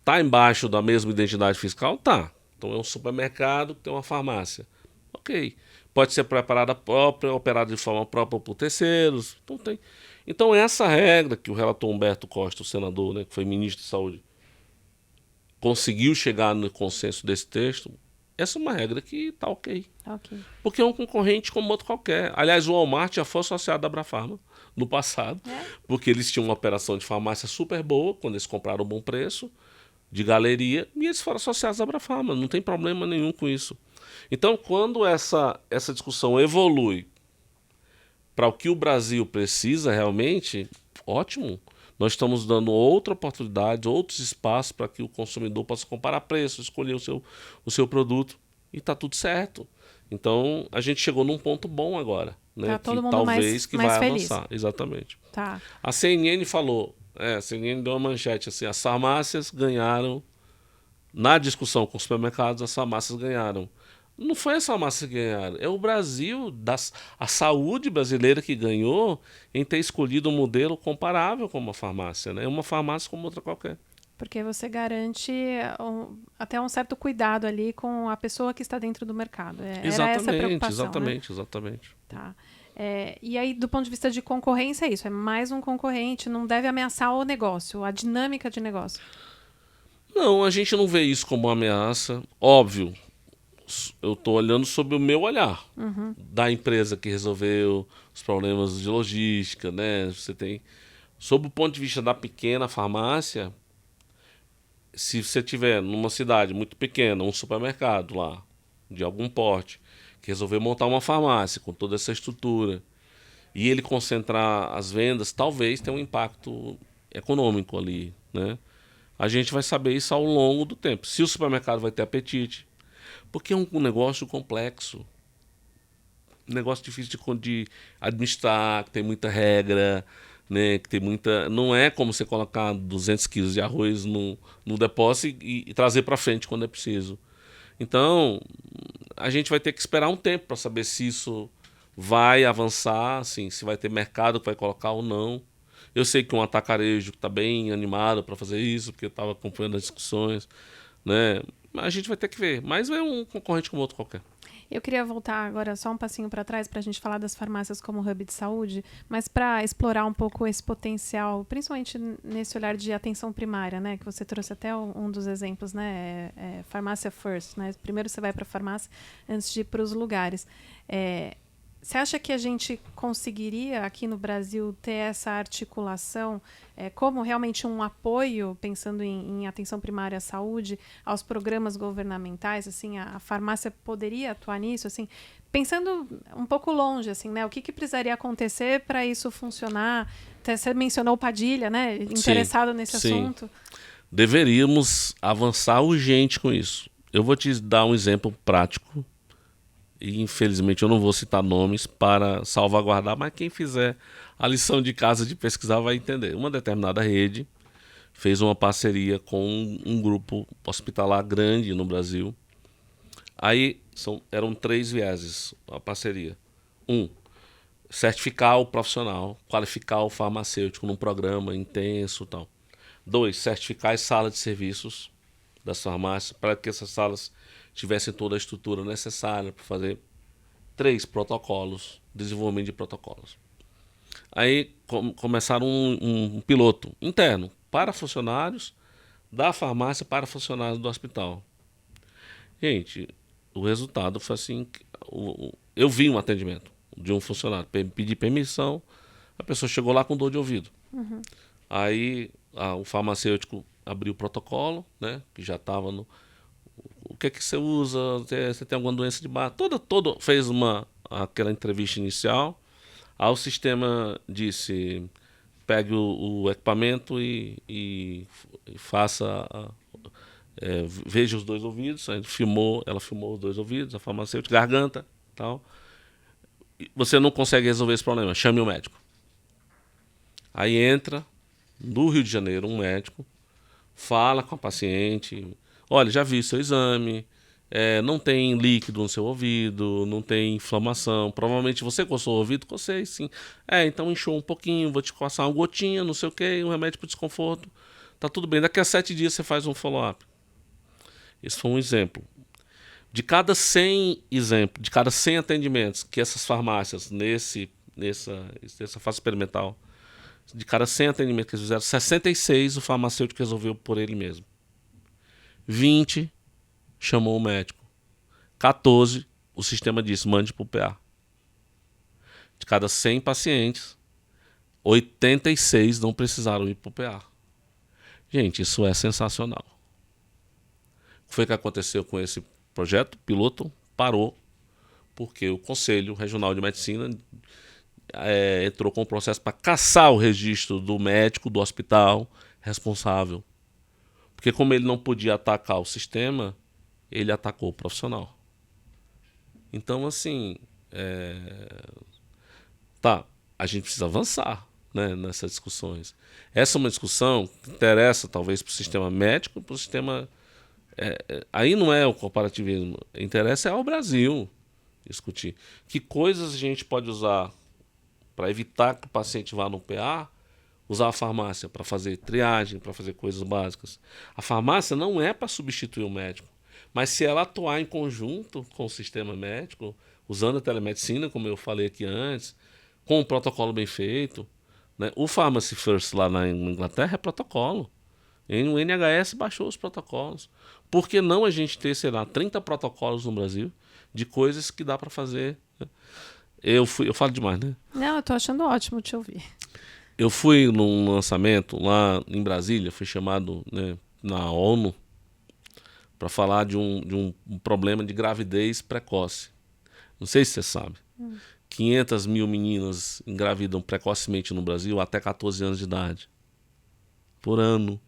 Tá embaixo da mesma identidade fiscal? Tá. Então é um supermercado que tem uma farmácia. Ok. Pode ser preparada própria, operada de forma própria por terceiros. Então tem. Então essa regra que o relator Humberto Costa, o senador, né, que foi ministro de Saúde, conseguiu chegar no consenso desse texto, essa é uma regra que tá ok. Ok. Porque é um concorrente como outro qualquer. Aliás, o Walmart já foi associado da Abrafarma no passado, porque eles tinham uma operação de farmácia super boa, quando eles compraram o Bom Preço, de galeria, e eles foram associados à Abrafarma, não tem problema nenhum com isso. Então, quando essa discussão evolui para o que o Brasil precisa realmente, ótimo. Nós estamos dando outra oportunidade, outros espaços para que o consumidor possa comparar preço, escolher o seu produto, e está tudo certo. Então, a gente chegou num ponto bom agora, né? Tá todo que mundo talvez que mais vai feliz. avançar. Exatamente. Tá. A CNN falou, a CNN deu uma manchete assim, as farmácias ganharam, na discussão com os supermercados, as farmácias ganharam. Não foi as farmácias que ganharam, é o Brasil, a saúde brasileira que ganhou em ter escolhido um modelo comparável com uma farmácia, né? Uma farmácia como outra qualquer. Porque você garante até um certo cuidado ali com a pessoa que está dentro do mercado. Era essa a preocupação, exatamente. Tá. E aí, do ponto de vista de concorrência, é isso. É mais um concorrente, não deve ameaçar o negócio, a dinâmica de negócio. Não, a gente não vê isso como uma ameaça. Óbvio, eu estou olhando sob o meu olhar. Da empresa que resolveu os problemas de logística, né? Você tem... Sob o ponto de vista da pequena farmácia, se você tiver numa cidade muito pequena, um supermercado lá, de algum porte, que resolveu montar uma farmácia com toda essa estrutura, e ele concentrar as vendas, talvez tenha um impacto econômico ali, né? A gente vai saber isso ao longo do tempo. Se o supermercado vai ter apetite, porque é um negócio complexo, um negócio difícil de administrar, que tem muita regra, né, que tem muita... Não é como você colocar 200 quilos de arroz no depósito e trazer para frente quando é preciso. Então, a gente vai ter que esperar um tempo para saber se isso vai avançar, assim, se vai ter mercado que vai colocar ou não. Eu sei que um atacarejo está bem animado para fazer isso, porque estava acompanhando as discussões, né? Mas a gente vai ter que ver. Mas é um concorrente como outro qualquer. Eu queria voltar agora só um passinho para trás para a gente falar das farmácias como hub de saúde, mas para explorar um pouco esse potencial, principalmente nesse olhar de atenção primária, né? Que você trouxe até um dos exemplos, né? Farmácia first, né? Primeiro você vai para a farmácia antes de ir para os lugares. Você acha que a gente conseguiria aqui no Brasil ter essa articulação como realmente um apoio, pensando em atenção primária à saúde, aos programas governamentais? Assim, a farmácia poderia atuar nisso? Assim, pensando um pouco longe, assim, né? O que precisaria acontecer para isso funcionar? Até você mencionou o Padilha, né? Interessado nesse assunto. Deveríamos avançar urgente com isso. Eu vou te dar um exemplo prático. E infelizmente eu não vou citar nomes para salvaguardar, mas quem fizer a lição de casa de pesquisar vai entender. Uma determinada rede fez uma parceria com um grupo hospitalar grande no Brasil. Aí eram 3 vieses a parceria. 1, certificar o profissional, qualificar o farmacêutico num programa intenso e tal. 2, certificar as salas de serviços das farmácias para que essas salas tivessem toda a estrutura necessária para fazer. 3, protocolos, desenvolvimento de protocolos. Aí começaram um piloto interno para funcionários da farmácia para funcionários do hospital. Gente, o resultado foi assim, eu vi um atendimento de um funcionário, pedi permissão, a pessoa chegou lá com dor de ouvido. Aí o farmacêutico abriu o protocolo, né, que já estava o que é que você usa, você tem alguma doença de base, fez aquela entrevista inicial, aí o sistema disse, pegue o equipamento e faça, veja os 2 ouvidos, aí ela filmou os 2 ouvidos, a farmacêutica, garganta, tal. Você não consegue resolver esse problema, chame o médico. Aí entra, do Rio de Janeiro, um médico, fala com a paciente, olha, já vi seu exame, não tem líquido no seu ouvido, não tem inflamação, provavelmente você coçou o ouvido, cocei sim. Então inchou um pouquinho, vou te coçar uma gotinha, não sei o que, um remédio para desconforto, tá tudo bem, daqui a 7 dias você faz um follow-up. Esse foi um exemplo. De cada 100 atendimentos que essas farmácias, nessa fase experimental, de cada 100 atendimentos que eles fizeram, 66 o farmacêutico resolveu por ele mesmo. 20 chamou o médico. 14 o sistema disse, mande para o PA. De cada 100 pacientes, 86 não precisaram ir para o PA. Gente, isso é sensacional. O que foi que aconteceu com esse projeto? O piloto parou, porque o Conselho Regional de Medicina entrou com um processo para caçar o registro do médico do hospital responsável. Porque como ele não podia atacar o sistema, ele atacou o profissional. Então, assim, a gente precisa avançar, né, nessas discussões. Essa é uma discussão que interessa talvez para o sistema médico, para o sistema... aí não é o corporativismo, interessa é ao Brasil discutir. Que coisas a gente pode usar para evitar que o paciente vá no PA, usar a farmácia para fazer triagem, para fazer coisas básicas. A farmácia não é para substituir o médico, mas se ela atuar em conjunto com o sistema médico, usando a telemedicina, como eu falei aqui antes, com um protocolo bem feito, né? O Pharmacy First lá na Inglaterra é protocolo. O NHS baixou os protocolos. Por que não a gente ter, sei lá, 30 protocolos no Brasil de coisas que dá para fazer, né? Eu falo demais, né? Não, eu tô achando ótimo te ouvir. Eu fui num lançamento lá em Brasília, fui chamado, né, na ONU para falar de um problema de gravidez precoce. Não sei se você sabe. 500 mil meninas engravidam precocemente no Brasil até 14 anos de idade. Por ano.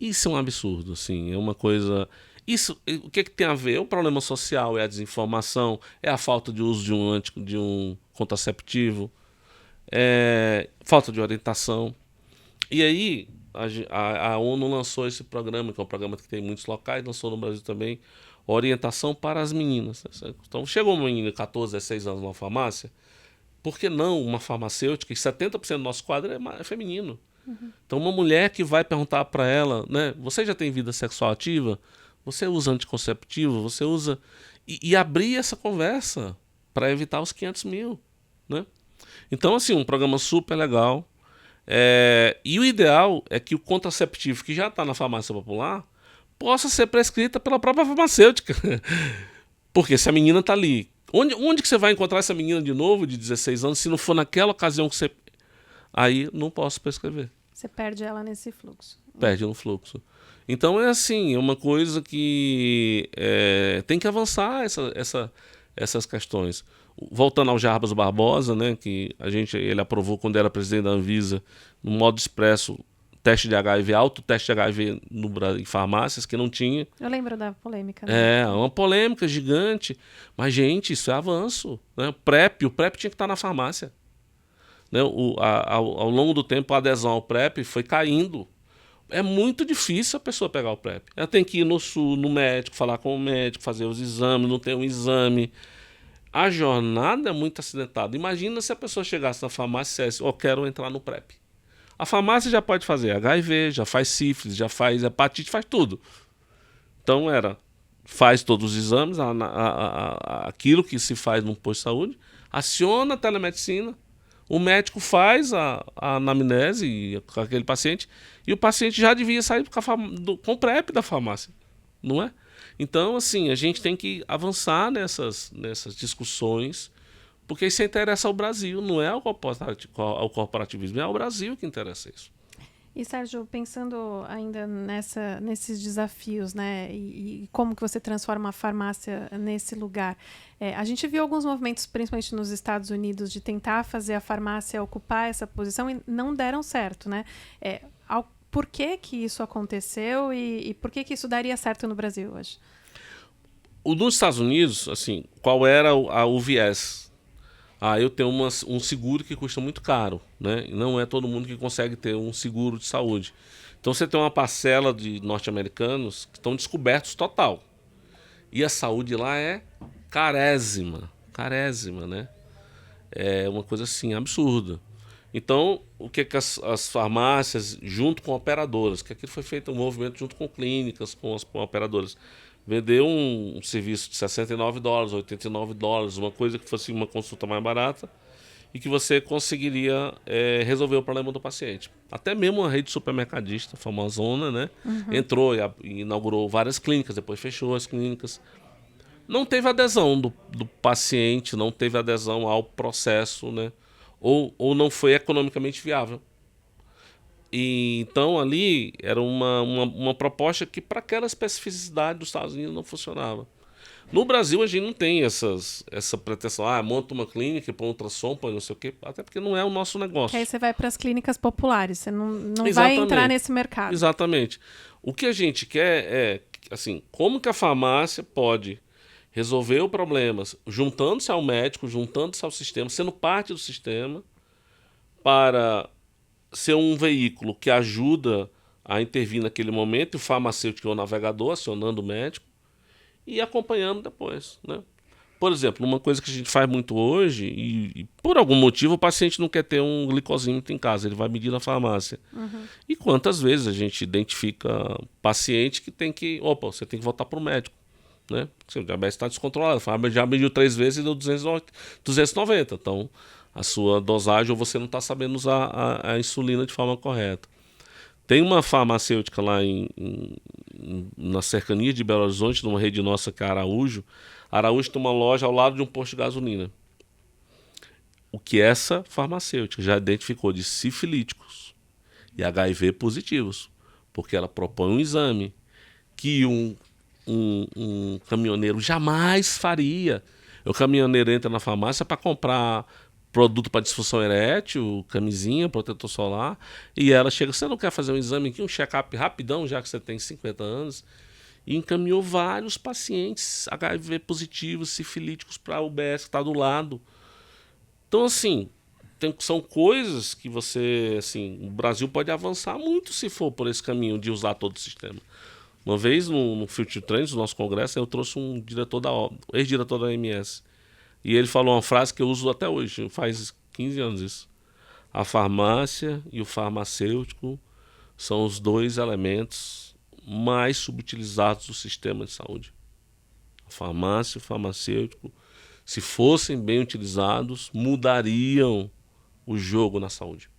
Isso é um absurdo, assim, é uma coisa... Isso, o que tem a ver? O problema social é a desinformação, é a falta de uso de um contraceptivo, falta de orientação. E aí a ONU lançou esse programa, que é um programa que tem em muitos locais, lançou no Brasil também, orientação para as meninas. Então chegou uma menina de 14, 16 anos numa farmácia, por que não uma farmacêutica, e 70% do nosso quadro é feminino. Então uma mulher que vai perguntar para ela, né, você já tem vida sexual ativa? Você usa anticonceptivo? Você usa... E abrir essa conversa para evitar os 500 mil, né? Então, assim, um programa super legal. E o ideal é que o contraceptivo que já está na farmácia popular possa ser prescrita pela própria farmacêutica. Porque se a menina está ali... Onde que você vai encontrar essa menina de novo, de 16 anos, se não for naquela ocasião que você... Aí não posso prescrever. Você perde ela nesse fluxo. Perde no fluxo. Então é assim, é uma coisa que tem que avançar essas questões. Voltando ao Jarbas Barbosa, né, que ele aprovou quando era presidente da Anvisa, no modo expresso, teste de HIV, autoteste de HIV em farmácias, que não tinha. Eu lembro da polêmica. Né? É uma polêmica gigante. Mas, gente, isso é avanço. Né? O PrEP tinha que estar na farmácia. Né? Ao longo do tempo, a adesão ao PrEP foi caindo. É muito difícil a pessoa pegar o PrEP. Ela tem que ir no médico, falar com o médico, fazer os exames, não tem um exame. A jornada é muito acidentada. Imagina se a pessoa chegasse na farmácia e dissesse, quero entrar no PrEP. A farmácia já pode fazer HIV, já faz sífilis, já faz hepatite, faz tudo. Então faz todos os exames, aquilo que se faz num posto de saúde, aciona a telemedicina, o médico faz a anamnese com aquele paciente e o paciente já devia sair com o PrEP da farmácia, não é? Então, assim, a gente tem que avançar nessas discussões, porque isso interessa ao Brasil, não é ao corporativismo, é ao Brasil que interessa isso. E, Sérgio, pensando ainda nesses desafios, né, e como que você transforma a farmácia nesse lugar, a gente viu alguns movimentos, principalmente nos Estados Unidos, de tentar fazer a farmácia ocupar essa posição e não deram certo, né? Por que que isso aconteceu e por que que isso daria certo no Brasil hoje? Nos Estados Unidos, assim, qual era o viés? Eu tenho um seguro que custa muito caro, né? E não é todo mundo que consegue ter um seguro de saúde. Então você tem uma parcela de norte-americanos que estão descobertos total. E a saúde lá é carésima, né? É uma coisa assim, absurda. Então, o que as farmácias, junto com operadoras, que aqui foi feito um movimento junto com clínicas, com operadoras, vender um serviço de $69, $89, uma coisa que fosse uma consulta mais barata e que você conseguiria resolver o problema do paciente. Até mesmo a rede supermercadista, famosona, né? Entrou e inaugurou várias clínicas, depois fechou as clínicas. Não teve adesão do paciente, não teve adesão ao processo, né? Ou não foi economicamente viável. E então ali era uma proposta que para aquela especificidade dos Estados Unidos não funcionava. No Brasil a gente não tem essa pretensão, monta uma clínica, põe ultrassom, põe não sei o quê, até porque não é o nosso negócio. Que aí você vai para as clínicas populares, você não vai entrar nesse mercado. Exatamente. O que a gente quer é, assim, como que a farmácia pode resolver o problema juntando-se ao médico, juntando-se ao sistema, sendo parte do sistema, para ser um veículo que ajuda a intervir naquele momento, e o farmacêutico é o navegador, acionando o médico, e acompanhando depois, né? Por exemplo, uma coisa que a gente faz muito hoje, e por algum motivo o paciente não quer ter um glicosímetro em casa, ele vai medir na farmácia. E quantas vezes a gente identifica paciente que tem que... você tem que voltar para o médico, né? Porque o diabetes está descontrolado, a farmácia já mediu 3 vezes e deu 290, então a sua dosagem, ou você não está sabendo usar a insulina de forma correta. Tem uma farmacêutica lá na cercania de Belo Horizonte, numa rede nossa que é a Araújo. A Araújo tem uma loja ao lado de um posto de gasolina. O que essa farmacêutica já identificou de sifilíticos e HIV positivos, porque ela propõe um exame que um caminhoneiro jamais faria. O caminhoneiro entra na farmácia para comprar produto para disfunção erétil, camisinha, protetor solar, e ela chega, você não quer fazer um exame aqui, um check-up rapidão, já que você tem 50 anos, e encaminhou vários pacientes HIV positivos, sifilíticos, para a UBS que está do lado. Então, assim, são coisas que você, assim, o Brasil pode avançar muito se for por esse caminho de usar todo o sistema. Uma vez no Future Trends, no nosso congresso, eu trouxe um diretor ex-diretor da OMS. E ele falou uma frase que eu uso até hoje, faz 15 anos isso. A farmácia e o farmacêutico são os 2 elementos mais subutilizados do sistema de saúde. A farmácia e o farmacêutico, se fossem bem utilizados, mudariam o jogo na saúde.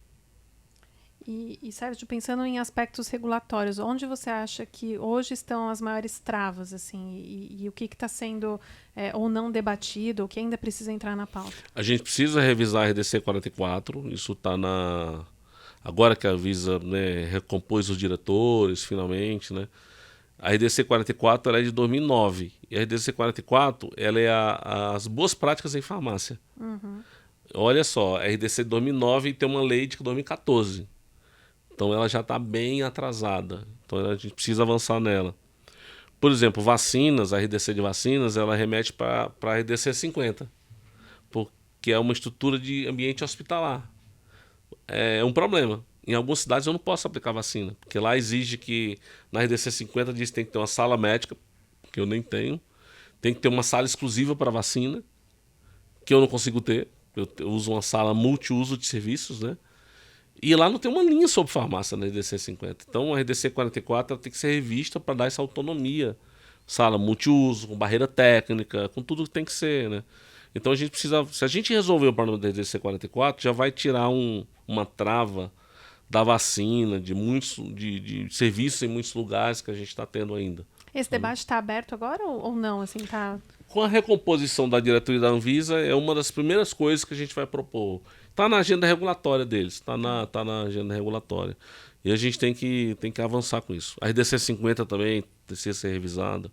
E Sérgio, pensando em aspectos regulatórios, onde você acha que hoje estão as maiores travas, assim, e o que está sendo ou não debatido, o que ainda precisa entrar na pauta? A gente precisa revisar a RDC 44, isso está agora que a Anvisa, né, recompôs os diretores, finalmente, né? A RDC 44 ela é de 2009, e a RDC 44 ela é as boas práticas em farmácia. Olha só, a RDC de 2009 tem uma lei de 2014. Então ela já está bem atrasada. Então a gente precisa avançar nela. Por exemplo, vacinas, a RDC de vacinas, ela remete para a RDC 50, porque é uma estrutura de ambiente hospitalar. É um problema. Em algumas cidades eu não posso aplicar vacina, porque lá exige que, na RDC 50 diz que tem que ter uma sala médica, que eu nem tenho, tem que ter uma sala exclusiva para vacina, que eu não consigo ter. Eu uso uma sala multiuso de serviços, né? E lá não tem uma linha sobre farmácia na RDC 50. Então a RDC 44 ela tem que ser revista para dar essa autonomia. Sala multiuso, com barreira técnica, com tudo que tem que ser, né? Então a gente precisa... Se a gente resolver o problema da RDC 44, já vai tirar uma trava da vacina, de serviços em muitos lugares que a gente está tendo ainda. Esse debate está aberto agora ou não? Assim, tá... Com a recomposição da diretoria da Anvisa, é uma das primeiras coisas que a gente vai propor. Está na agenda regulatória deles, está na agenda regulatória. E a gente tem que avançar com isso. A RDC 50 também precisa ser revisada.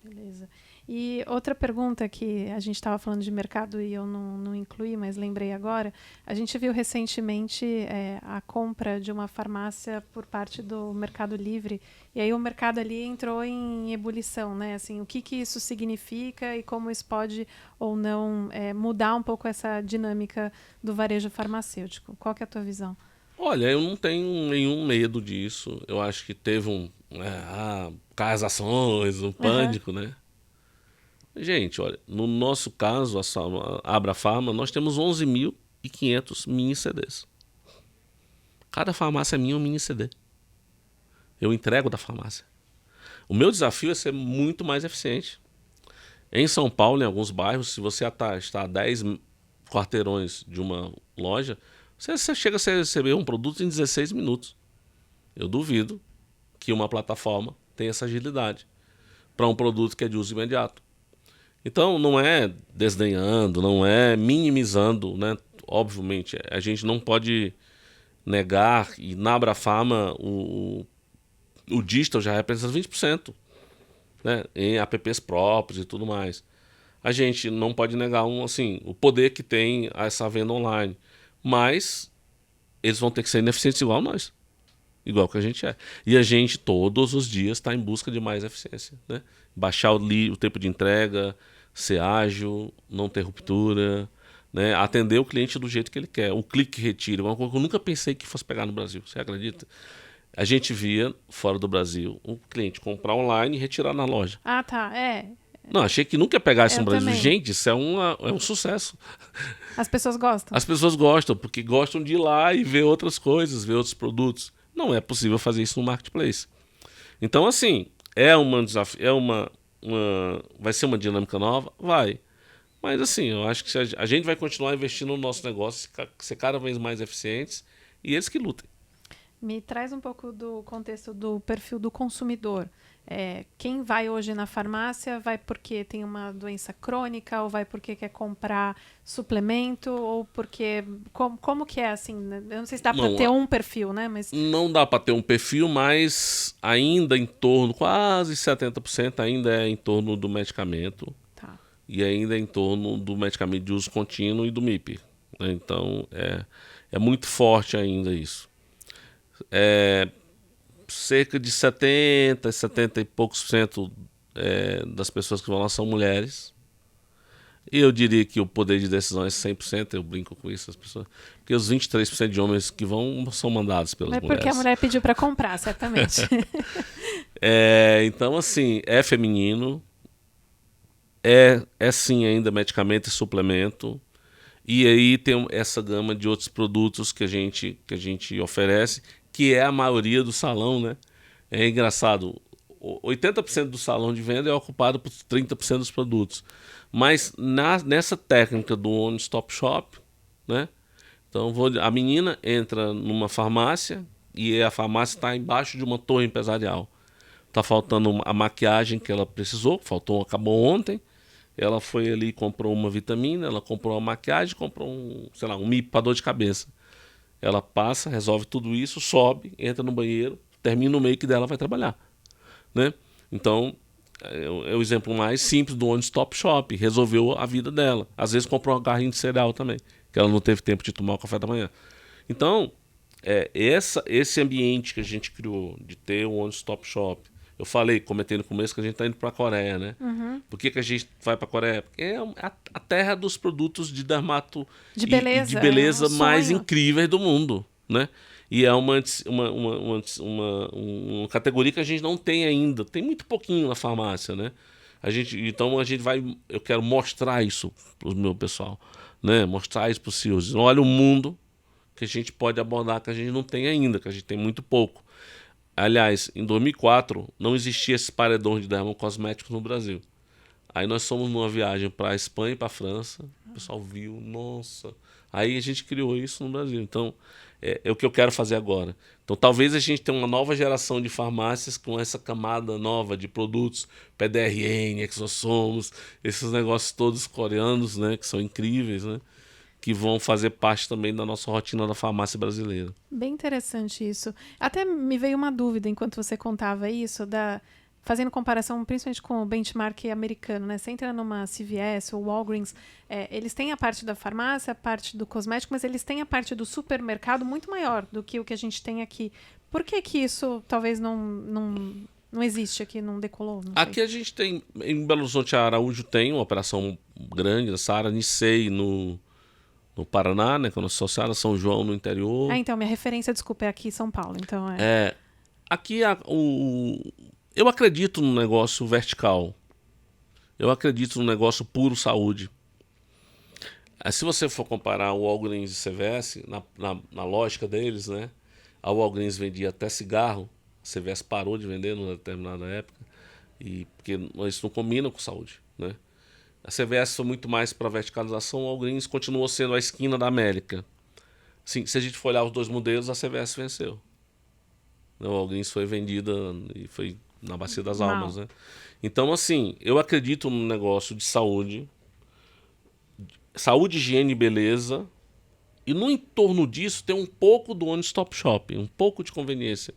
Beleza. E outra pergunta que a gente estava falando de mercado e eu não incluí, mas lembrei agora. A gente viu recentemente a compra de uma farmácia por parte do Mercado Livre. E aí o mercado ali entrou em ebulição, né? Assim, o que isso significa e como isso pode ou não mudar um pouco essa dinâmica do varejo farmacêutico. Qual que é a tua visão? Olha, eu não tenho nenhum medo disso. Eu acho que teve as ações, um pânico, né? Gente, olha, no nosso caso, a Abrafarma, nós temos 11.500 mini CDs. Cada farmácia minha é um mini CD. Eu entrego da farmácia. O meu desafio é ser muito mais eficiente. Em São Paulo, em alguns bairros, se você está a 10 quarteirões de uma loja, você chega a receber um produto em 16 minutos. Eu duvido que uma plataforma tenha essa agilidade para um produto que é de uso imediato. Então, não é desdenhando, não é minimizando, né? Obviamente, a gente não pode negar, e na Abrafarma o digital já representa 20%, né? Em apps próprios e tudo mais. A gente não pode negar o poder que tem essa venda online, mas eles vão ter que ser ineficientes igual nós, igual que a gente é. E a gente todos os dias está em busca de mais eficiência, né? Baixar o tempo de entrega, ser ágil, não ter ruptura, né? Atender o cliente do jeito que ele quer. O clique retire, uma coisa que eu nunca pensei que fosse pegar no Brasil, você acredita? A gente via, fora do Brasil, o cliente comprar online e retirar na loja. Ah, tá. Não, achei que nunca ia pegar isso Eu no Brasil. também. Gente, isso é um sucesso. As pessoas gostam? As pessoas gostam, porque gostam de ir lá e ver outras coisas, ver outros produtos. Não é possível fazer isso no marketplace. Então, assim, é um desafio, vai ser uma dinâmica nova? Vai. Mas, assim, eu acho que a gente vai continuar investindo no nosso negócio, ser cada vez mais eficientes, e eles que lutem. Me traz um pouco do contexto do perfil do consumidor. Quem vai hoje na farmácia vai porque tem uma doença crônica, ou vai porque quer comprar suplemento, ou porque... Como que é assim? Né? Eu não sei se dá para ter um perfil, né? Mas... Não dá para ter um perfil, mas ainda em torno, quase 70% ainda é em torno do medicamento. Tá. E ainda é em torno do medicamento de uso contínuo e do MIP. Né? Então, é muito forte ainda isso. Cerca de 70 e poucos por cento das pessoas que vão lá são mulheres. E eu diria que o poder de decisão é 100%, eu brinco com isso, as pessoas. Porque os 23% de homens que vão são mandados pelas mulheres. É porque a mulher pediu para comprar, certamente. Então, assim, é feminino, é sim ainda medicamento e suplemento. E aí tem essa gama de outros produtos que a gente oferece, que é a maioria do salão, né? É engraçado, 80% do salão de venda é ocupado por 30% dos produtos. Mas nessa técnica do one-stop shop, né? Então a menina entra numa farmácia e a farmácia está embaixo de uma torre empresarial. Está faltando a maquiagem que ela precisou, acabou ontem. Ela foi ali, comprou uma vitamina, ela comprou uma maquiagem, comprou um MIP para dor de cabeça. Ela passa, resolve tudo isso, sobe, entra no banheiro, termina o make dela, vai trabalhar, né? Então, é o exemplo mais simples do one-stop shop, resolveu a vida dela. Às vezes comprou uma garrinha de cereal também, que ela não teve tempo de tomar o café da manhã. Então, esse ambiente que a gente criou de ter um one-stop shop. Eu comentei no começo que a gente está indo para a Coreia, né? Uhum. Por que a gente vai para a Coreia? Porque é a terra dos produtos de dermato de beleza, e de beleza um mais incríveis do mundo, né? E é uma categoria que a gente não tem ainda. Tem muito pouquinho na farmácia, né? Eu quero mostrar isso para o meu pessoal, né? Mostrar isso para os CEOs. Olha o mundo que a gente pode abordar, que a gente não tem ainda, que a gente tem muito pouco. Aliás, em 2004, não existia esse paredão de dermocosméticos no Brasil. Aí nós fomos numa viagem para a Espanha e para a França. O pessoal viu, nossa. Aí a gente criou isso no Brasil. Então, é o que eu quero fazer agora. Então, talvez a gente tenha uma nova geração de farmácias com essa camada nova de produtos, PDRN, exossomos, esses negócios todos coreanos, né, que são incríveis, né? que vão fazer parte também da nossa rotina da farmácia brasileira. Bem interessante isso. Até me veio uma dúvida enquanto você contava isso, fazendo comparação principalmente com o benchmark americano, né? Você entra numa CVS ou Walgreens, eles têm a parte da farmácia, a parte do cosmético, mas eles têm a parte do supermercado muito maior do que o que a gente tem aqui. Por que que isso talvez não existe aqui, não decolou? Não aqui sei. a gente tem, em Belo Horizonte, a Araújo tem uma operação grande, a Saara Nicei no Paraná, né, com a nossa associada, São João no interior. Então, minha referência, desculpa, é aqui em São Paulo. Então, Aqui eu acredito no negócio vertical. Eu acredito no negócio puro saúde. Se você for comparar o Walgreens e CVS, na lógica deles, né? A Walgreens vendia até cigarro, a CVS parou de vender numa determinada época, porque isso não combina com saúde, né? A CVS foi muito mais para verticalização, o Walgreens continuou sendo a esquina da América. Assim, se a gente for olhar os dois modelos, a CVS venceu. O Walgreens foi vendida e foi na Bacia das Almas, né? Então, assim, eu acredito no negócio de saúde, higiene e beleza, e no entorno disso tem um pouco do one-stop shopping, um pouco de conveniência.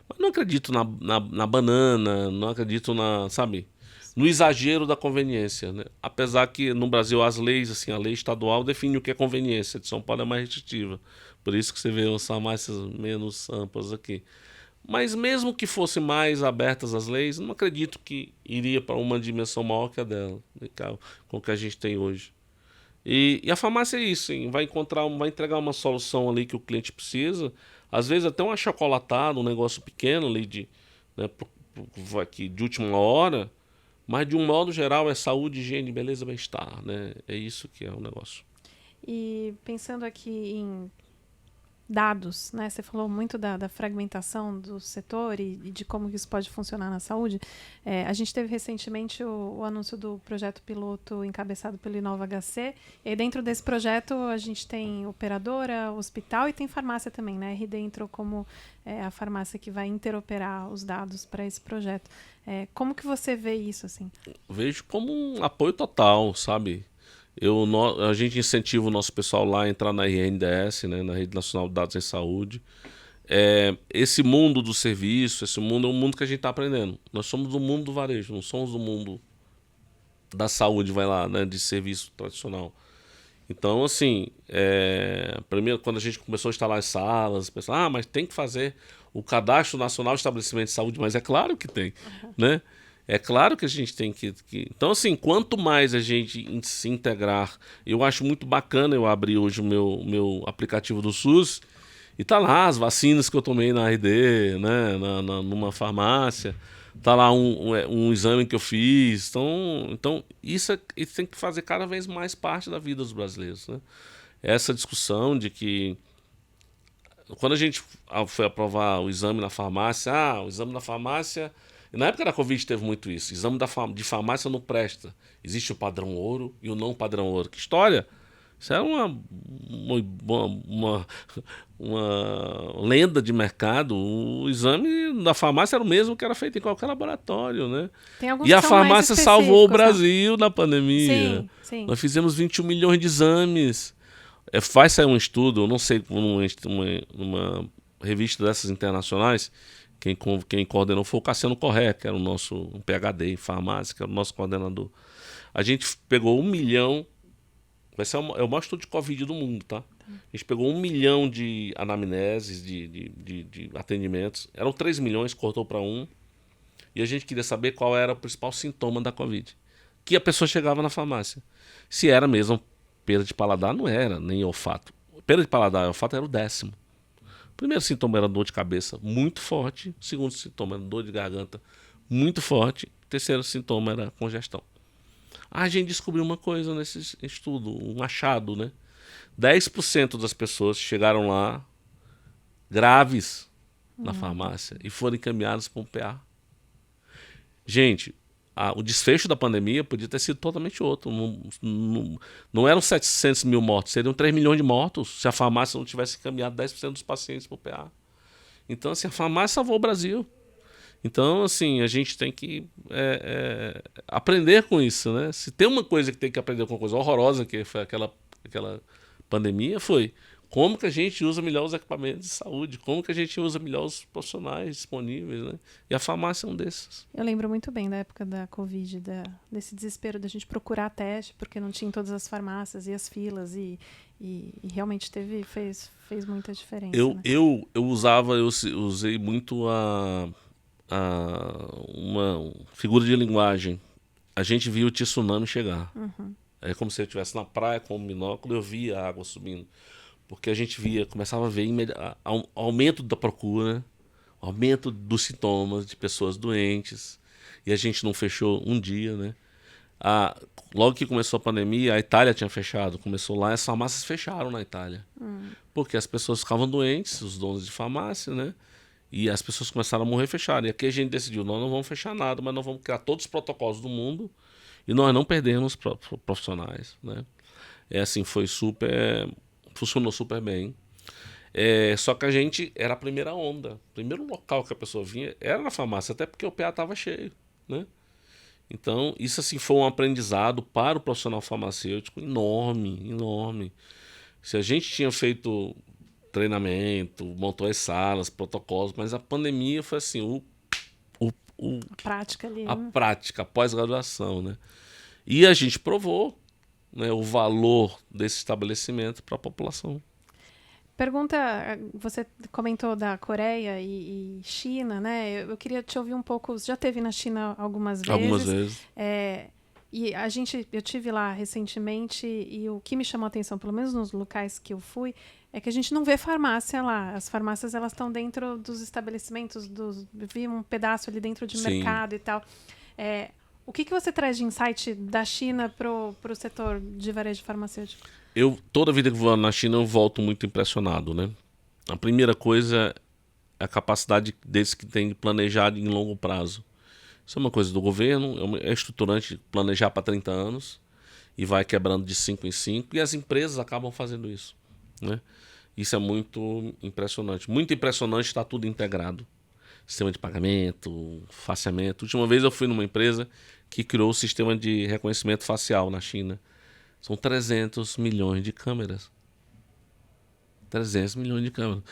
Mas não acredito na banana, não acredito sabe, no exagero da conveniência, né? Apesar que no Brasil as leis, assim, a lei estadual define o que é conveniência, de São Paulo é mais restritiva. Por isso que você vê as farmácias menos amplas aqui. Mas mesmo que fossem mais abertas as leis, não acredito que iria para uma dimensão maior que a dela, com o que a gente tem hoje. E a farmácia é isso, hein? Vai entregar uma solução ali que o cliente precisa, às vezes até um achocolatado, um negócio pequeno ali né, de última hora, mas de um modo geral é saúde, higiene, beleza, bem-estar, né? É isso que é o negócio. E pensando aqui em dados, né? Você falou muito da fragmentação do setor e de como isso pode funcionar na saúde. A gente teve recentemente o anúncio do projeto piloto encabeçado pelo Inova HC. E aí dentro desse projeto a gente tem operadora, hospital e tem farmácia também, né? A RD entrou como a farmácia que vai interoperar os dados para esse projeto. Como que você vê isso, assim? Vejo como um apoio total, sabe? A gente incentiva o nosso pessoal lá a entrar na RNDS, né, na Rede Nacional de Dados em Saúde. Esse mundo do serviço, esse mundo é um mundo que a gente está aprendendo. Nós somos do mundo do varejo, não somos do mundo da saúde, vai lá, né, de serviço tradicional. Então, assim, primeiro, quando a gente começou a instalar as salas, pessoal, mas tem que fazer o Cadastro Nacional de Estabelecimento de Saúde, mas é claro que tem, né? É claro que a gente tem que... Então, assim, quanto mais a gente se integrar... Eu acho muito bacana eu abrir hoje o meu aplicativo do SUS e tá lá as vacinas que eu tomei na RD, né, numa farmácia. Tá lá um exame que eu fiz. Então isso tem que fazer cada vez mais parte da vida dos brasileiros, né? Essa discussão de que... Quando a gente foi aprovar o exame na farmácia... o exame na farmácia... Na época da Covid teve muito isso. Exame de farmácia não presta. Existe o padrão ouro e o não padrão ouro. Que história! Isso era uma lenda de mercado. O exame da farmácia era o mesmo que era feito em qualquer laboratório, né? E a farmácia salvou o Brasil na pandemia. Sim, sim. Nós fizemos 21 milhões de exames. Vai sair um estudo, eu não sei, numa revista dessas internacionais. Quem coordenou foi o Cassiano Corrêa, que era o nosso PhD em farmácia, que era o nosso coordenador. A gente pegou 1 milhão, é o maior estudo de Covid do mundo, tá? A gente pegou 1 milhão de anamneses, de atendimentos, eram 3 milhões, cortou para 1, e a gente queria saber qual era o principal sintoma da Covid. Que a pessoa chegava na farmácia. Se era mesmo perda de paladar, não era, nem olfato. Perda de paladar e olfato era o 10º. O primeiro sintoma era dor de cabeça muito forte. O segundo sintoma era dor de garganta muito forte. O terceiro sintoma era congestão. A gente descobriu uma coisa nesse estudo, um achado, né? 10% das pessoas chegaram lá graves na farmácia e foram encaminhadas para um PA. Gente, o desfecho da pandemia podia ter sido totalmente outro. Não eram 700 mil mortos, seriam 3 milhões de mortos se a farmácia não tivesse encaminhado 10% dos pacientes para o PA. Então, assim, a farmácia salvou o Brasil. Então, assim, a gente tem que aprender com isso, né? Se tem uma coisa que tem que aprender com uma coisa horrorosa, que foi aquela aquela pandemia foi como que a gente usa melhor os equipamentos de saúde, como que a gente usa melhor os profissionais disponíveis, né? E a farmácia é um desses. Eu lembro muito bem da época da Covid, desse desespero da gente procurar teste, porque não tinha em todas as farmácias e as filas, e realmente fez muita diferença. Eu, né? eu, eu usei muito uma figura de linguagem. A gente via o tsunami chegar. É como se eu estivesse na praia com um binóculo, eu via a água subindo. Porque a gente começava a ver aumento da procura, aumento dos sintomas de pessoas doentes. E a gente não fechou um dia, né? Logo que começou a pandemia, a Itália tinha fechado. Começou lá, as farmácias fecharam na Itália. Porque as pessoas ficavam doentes, os donos de farmácia, né? E as pessoas começaram a morrer e fecharam. E aqui a gente decidiu, nós não vamos fechar nada, mas nós vamos criar todos os protocolos do mundo e nós não perdemos profissionais, né? Assim, funcionou super bem. Só que a gente era a primeira onda. O primeiro local que a pessoa vinha era na farmácia, até porque o PA estava cheio, né? Então, isso assim foi um aprendizado para o profissional farmacêutico enorme, enorme. Se a gente tinha feito treinamento, montou as salas, protocolos, mas a pandemia foi assim, A prática ali. a prática, a pós-graduação, né? E a gente provou, né, o valor desse estabelecimento para a população. Pergunta, você comentou da Coreia e China, né? Eu queria te ouvir um pouco. Você já esteve na China algumas vezes? Algumas vezes. E eu tive lá recentemente e o que me chamou a atenção, pelo menos nos locais que eu fui, é que a gente não vê farmácia lá. As farmácias elas estão dentro dos estabelecimentos, vi um pedaço ali dentro de Sim. mercado e tal. O que você traz de insight da China para o setor de varejo farmacêutico? Toda vida que vou na China, eu volto muito impressionado, né? A primeira coisa é a capacidade deles que tem de planejar em longo prazo. Isso é uma coisa do governo, é estruturante planejar para 30 anos e vai quebrando de 5 em 5 e as empresas acabam fazendo isso, né? Isso é muito impressionante. Muito impressionante estar tudo integrado. Sistema de pagamento, faceamento. A última vez eu fui numa empresa que criou o sistema de reconhecimento facial na China. São 300 milhões de câmeras. 300 milhões de câmeras.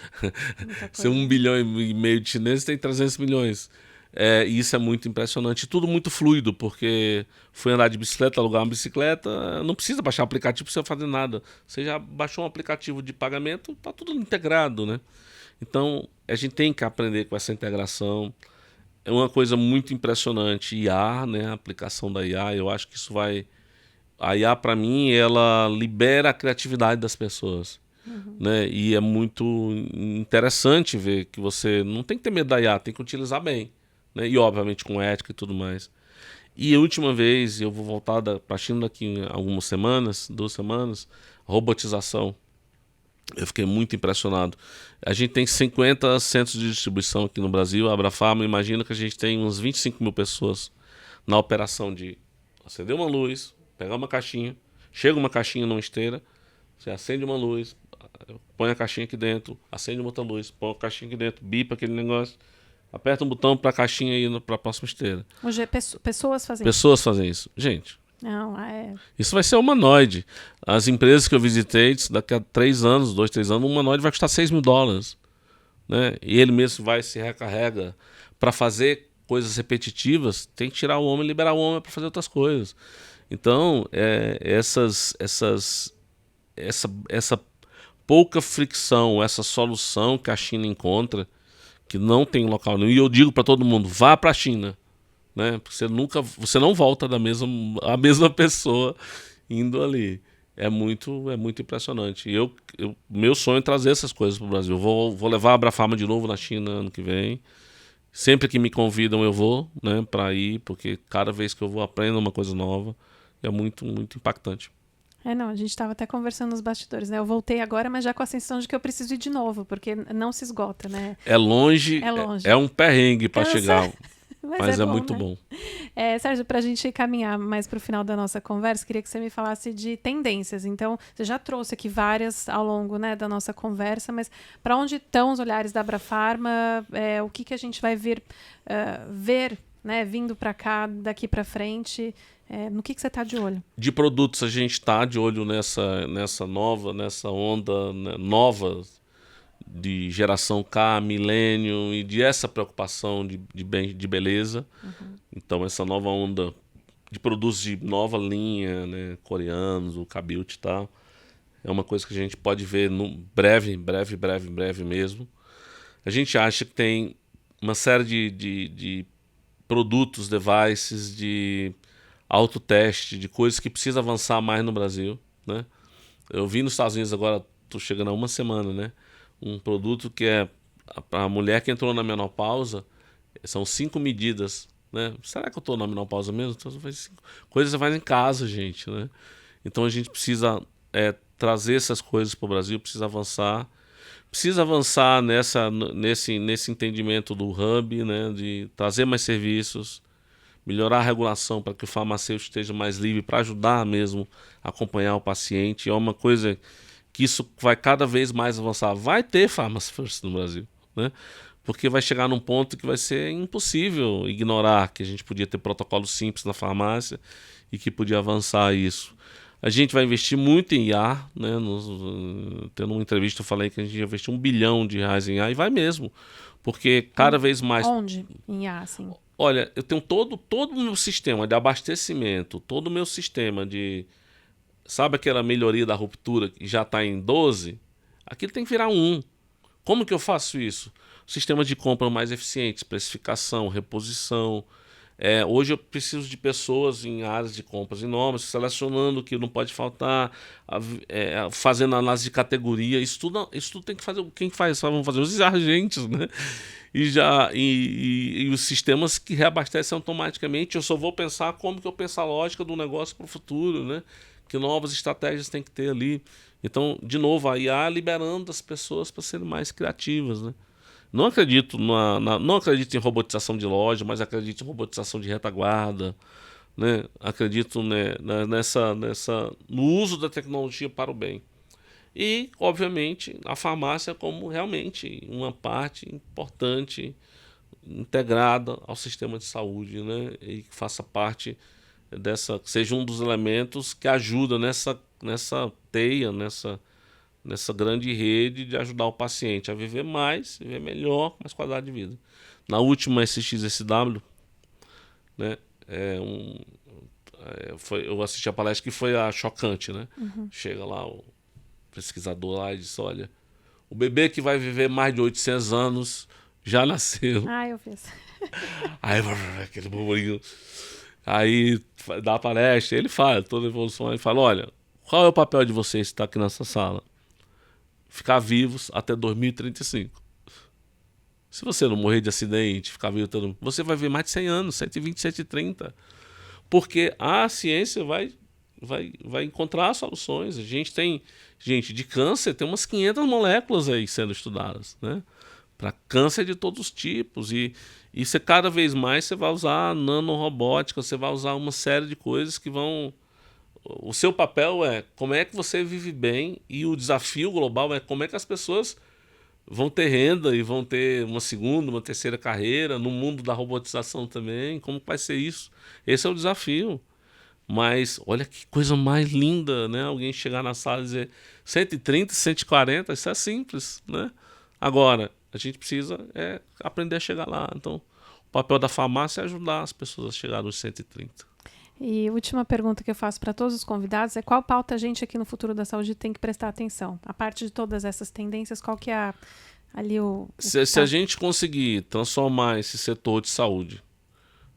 Se 1,5 bilhão de chineses, tem 300 milhões. E isso é muito impressionante. Tudo muito fluido, porque fui andar de bicicleta, alugar uma bicicleta, não precisa baixar o aplicativo para você fazer nada. Você já baixou um aplicativo de pagamento, está tudo integrado, né? Então, a gente tem que aprender com essa integração. É uma coisa muito impressionante. IA, né? A aplicação da IA, eu acho que isso vai... A IA, para mim, ela libera a criatividade das pessoas. Né? E é muito interessante ver que você não tem que ter medo da IA, tem que utilizar bem. Né? E, obviamente, com ética e tudo mais. E a última vez, eu vou voltar para a China daqui a algumas semanas, 2 semanas, robotização. Eu fiquei muito impressionado. A gente tem 50 centros de distribuição aqui no Brasil. A Abrafarma, imagina que a gente tem uns 25 mil pessoas na operação de acender uma luz, pegar uma caixinha, chega uma caixinha numa esteira, você acende uma luz, põe a caixinha aqui dentro, acende uma outra luz, põe a caixinha aqui dentro, bipa aquele negócio, aperta um botão para a caixinha ir para a próxima esteira. Hoje pessoas fazem Pessoas fazem isso. Gente, não, isso vai ser humanoide. As empresas que eu visitei, daqui a 3 anos, 2, 3 anos, um humanoide vai custar $6.000. Né? E ele mesmo vai se recarrega para fazer coisas repetitivas, tem que tirar o homem e liberar o homem para fazer outras coisas. Então, essa pouca fricção, essa solução que a China encontra, que não tem local nenhum, e eu digo para todo mundo, vá para a China, né? Porque você não volta a mesma pessoa indo ali. É muito impressionante. E meu sonho é trazer essas coisas para o Brasil. Vou levar a Abrafarma de novo na China ano que vem. Sempre que me convidam eu vou, né, para ir, porque cada vez que eu vou aprendo uma coisa nova. É muito, muito impactante. Não, a gente estava até conversando nos bastidores, né? Eu voltei agora, mas já com a sensação de que eu preciso ir de novo, porque não se esgota, né? É longe, é um perrengue para chegar, mas é bom, muito né? bom. Sérgio, para a gente caminhar mais para o final da nossa conversa, queria que você me falasse de tendências. Então, você já trouxe aqui várias ao longo, né, da nossa conversa, mas para onde estão os olhares da Abrafarma? O que a gente vai ver, né, vindo para cá daqui para frente? No que você está de olho? De produtos, a gente está de olho nessa onda, né, nova de geração K, milênio, e de essa preocupação de beleza. Então, essa nova onda de produtos de nova linha, né, coreanos, o K-beauty e tal, é uma coisa que a gente pode ver no breve mesmo. A gente acha que tem uma série de produtos, devices, de autoteste, de coisas que precisa avançar mais no Brasil, né? Eu vi nos Estados Unidos agora, tô chegando a uma semana, né? Um produto que é para a mulher que entrou na menopausa, são 5 medidas, né? Será que eu tô na menopausa mesmo? Então, coisas você faz em casa, gente, né? Então a gente precisa trazer essas coisas para o Brasil, precisa avançar nesse entendimento do hub, né? De trazer mais serviços, melhorar a regulação para que o farmacêutico esteja mais livre para ajudar mesmo a acompanhar o paciente. É uma coisa que isso vai cada vez mais avançar. Vai ter Pharmacy First no Brasil, né? Porque vai chegar num ponto que vai ser impossível ignorar que a gente podia ter protocolos simples na farmácia e que podia avançar isso. A gente vai investir muito em IA, né? Tendo uma entrevista eu falei que a gente ia investir R$1 bilhão em IA, e vai mesmo. Porque cada vez mais... Onde? Em IA, assim? Olha, eu tenho todo o meu sistema de abastecimento, todo o meu sistema de... Sabe aquela melhoria da ruptura que já está em 12? Aquilo tem que virar 1. Como que eu faço isso? Sistemas de compra mais eficientes, precificação, reposição. Hoje eu preciso de pessoas em áreas de compras enormes, selecionando o que não pode faltar, fazendo análise de categoria. Isso tudo tem que fazer. Quem faz? Vamos fazer os agentes, né? E os sistemas que reabastecem automaticamente. Eu só vou pensar como que eu penso a lógica do negócio para o futuro, né? Que novas estratégias tem que ter ali. Então, de novo, a IA liberando as pessoas para serem mais criativas, né? Não acredito não acredito em robotização de loja, mas acredito em robotização de retaguarda, né? Acredito, né, no uso da tecnologia para o bem. E, obviamente, a farmácia como realmente uma parte importante, integrada ao sistema de saúde, né? E que faça parte seja um dos elementos que ajuda nessa teia, nessa grande rede de ajudar o paciente a viver mais, viver melhor, mais qualidade de vida. Na última SXSW, né, eu assisti a palestra que foi a chocante, né? Chega lá o pesquisador lá e diz, olha, o bebê que vai viver mais de 800 anos já nasceu. Ah, eu fiz. Aí aquele burburinho. Aí dá a palestra, ele fala toda a evolução, ele fala, olha, qual é o papel de vocês que está aqui nessa sala? Ficar vivos até 2035. Se você não morrer de acidente, ficar vivo até... Você vai viver mais de 100 anos, 120, 130. Porque a ciência vai encontrar soluções. A gente tem... Gente, de câncer tem umas 500 moléculas aí sendo estudadas, né? Para câncer de todos os tipos. E você, cada vez mais você vai usar nanorobótica, você vai usar uma série de coisas que vão... O seu papel é como é que você vive bem, e o desafio global é como é que as pessoas vão ter renda e vão ter uma segunda, uma terceira carreira no mundo da robotização também. Como vai ser isso? Esse é o desafio. Mas olha que coisa mais linda, né? Alguém chegar na sala e dizer 130, 140, isso é simples, né? Agora, a gente precisa aprender a chegar lá. Então, o papel da farmácia é ajudar as pessoas a chegar nos 130. E última pergunta que eu faço para todos os convidados é qual pauta a gente aqui no Futuro da Saúde tem que prestar atenção? A parte de todas essas tendências, qual que é ali o... Se a gente conseguir transformar esse setor de saúde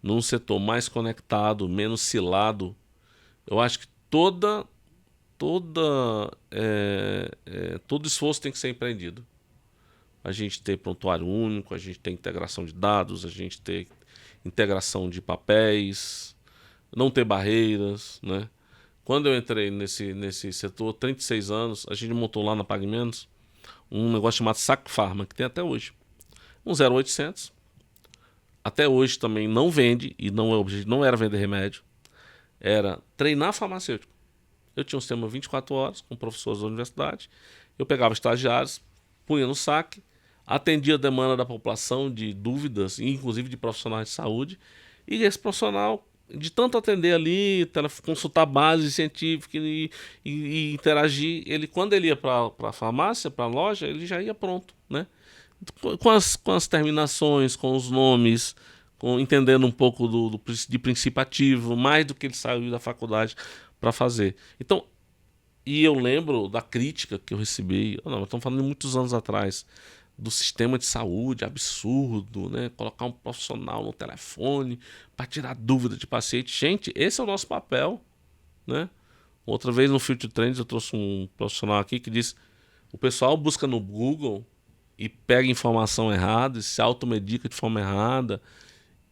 num setor mais conectado, menos cilado, eu acho que todo esforço tem que ser empreendido. A gente ter prontuário único, a gente ter integração de dados, a gente ter integração de papéis, não ter barreiras, né? Quando eu entrei nesse setor, 36 anos, a gente montou lá na PagMenos um negócio chamado Sac Pharma, que tem até hoje. Um 0800. Até hoje também não vende, e não era vender remédio, era treinar farmacêutico. Eu tinha um sistema 24 horas com professores da universidade, eu pegava estagiários, punha no saque, atendia a demanda da população de dúvidas, inclusive de profissionais de saúde, e esse profissional de tanto atender ali, consultar base científica e interagir, quando ele ia para a farmácia, para a loja, ele já ia pronto, né? Com as terminações, com os nomes, entendendo um pouco de princípio ativo, mais do que ele saiu da faculdade para fazer. Então, e eu lembro da crítica que eu recebi, não, estamos falando de muitos anos atrás, do sistema de saúde absurdo, né? Colocar um profissional no telefone para tirar dúvida de paciente. Gente, esse é o nosso papel, né? Outra vez no Future Trends eu trouxe um profissional aqui que disse: o pessoal busca no Google e pega informação errada, se automedica de forma errada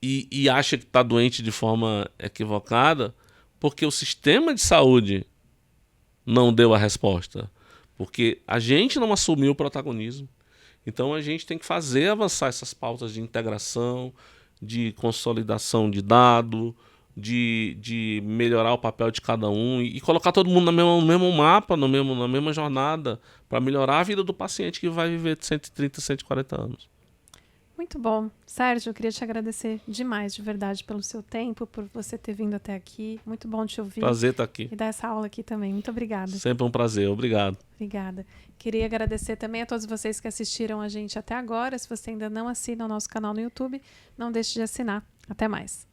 e acha que está doente de forma equivocada porque o sistema de saúde não deu a resposta, porque a gente não assumiu o protagonismo. Então a gente tem que fazer avançar essas pautas de integração, de consolidação de dado, de melhorar o papel de cada um e colocar todo mundo no mesmo mapa, na mesma jornada, para melhorar a vida do paciente que vai viver de 130, 140 anos. Muito bom. Sérgio, eu queria te agradecer demais, de verdade, pelo seu tempo, por você ter vindo até aqui. Muito bom te ouvir. Prazer estar aqui. E dar essa aula aqui também. Muito obrigada. Sempre um prazer. Obrigado. Obrigada. Queria agradecer também a todos vocês que assistiram a gente até agora. Se você ainda não assina o nosso canal no YouTube, não deixe de assinar. Até mais.